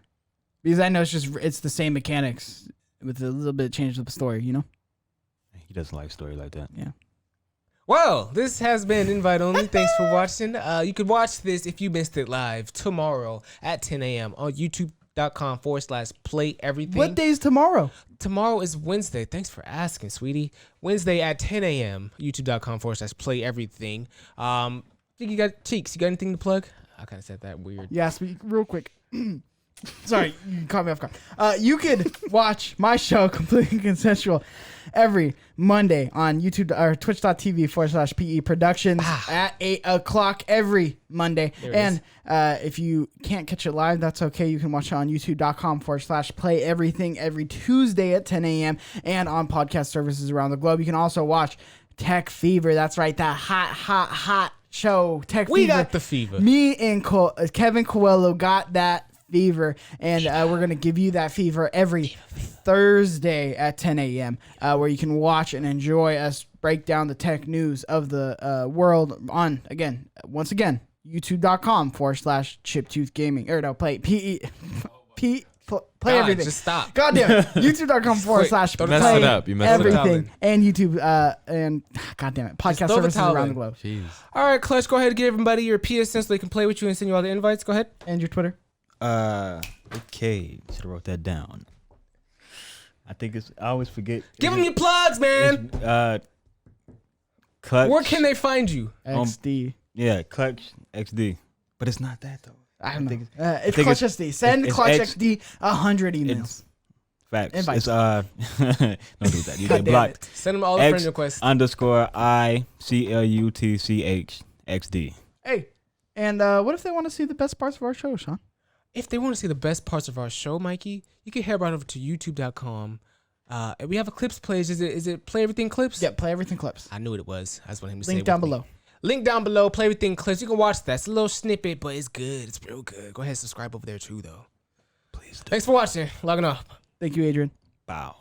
because I know it's the same mechanics with a little bit of change of the story. You know. He doesn't like story like that. Yeah. Well, this has been Invite Only. Thanks for watching. You could watch this if you missed it live tomorrow at 10 a.m. on youtube.com/playeverything. What day is tomorrow? Tomorrow is Wednesday. Thanks for asking, sweetie. Wednesday at 10 a.m. youtube.com/playeverything. Think you got Cheeks? You got anything to plug? I kind of said that weird. Yeah, speak real quick. Sorry, you caught me off guard. You could watch my show, Completely Consensual, every Monday on YouTube or twitch.tv/PE Productions at 8 o'clock every Monday. And if you can't catch it live, that's okay. You can watch it on youtube.com/playeverything every Tuesday at 10 a.m. and on podcast services around the globe. You can also watch Tech Fever. That's right, that hot show, Tech Fever. We got the fever. Me and Kevin Coelho got that fever, and we're going to give you that fever every Thursday at 10 a.m. Where you can watch and enjoy us break down the tech news of the world on, once again, youtube.com/chiptoothgaming. Or no, play everything. Just stop. God damn it. youtube.com/play Don't mess it up. You messed it up. everything. And YouTube, and god damn it, podcast throw the services towel around in. the globe. Jeez. All right, Clutch, go ahead and give everybody your PSN so they can play with you and send you all the invites. Go ahead. And your Twitter. Okay. Should have wrote that down. I think I always forget. Give them your plugs, man. Clutch. Where can they find you? XD. Yeah, ClutchXD. But it's not that, though. I don't know. think It's think ClutchXD. Send it's ClutchXD 100 emails. It's facts. Invites. It's don't do that. You God get damn blocked. Send them all the friend requests. _ICLUTCHXD. Hey, and what if they want to see the best parts of our show, Sean? If they want to see the best parts of our show, Mikey, you can head right over to youtube.com. And we have a clips page. Is it Play Everything Clips? Yeah, Play Everything Clips. I knew it was. I just wanted him to say Link it down with me. below. Link down below. Play Everything Clips. You can watch that. It's a little snippet, but it's good. It's real good. Go ahead and subscribe over there too, though. Please do. Thanks for watching. Logging off. Thank you, Adrian. Bow.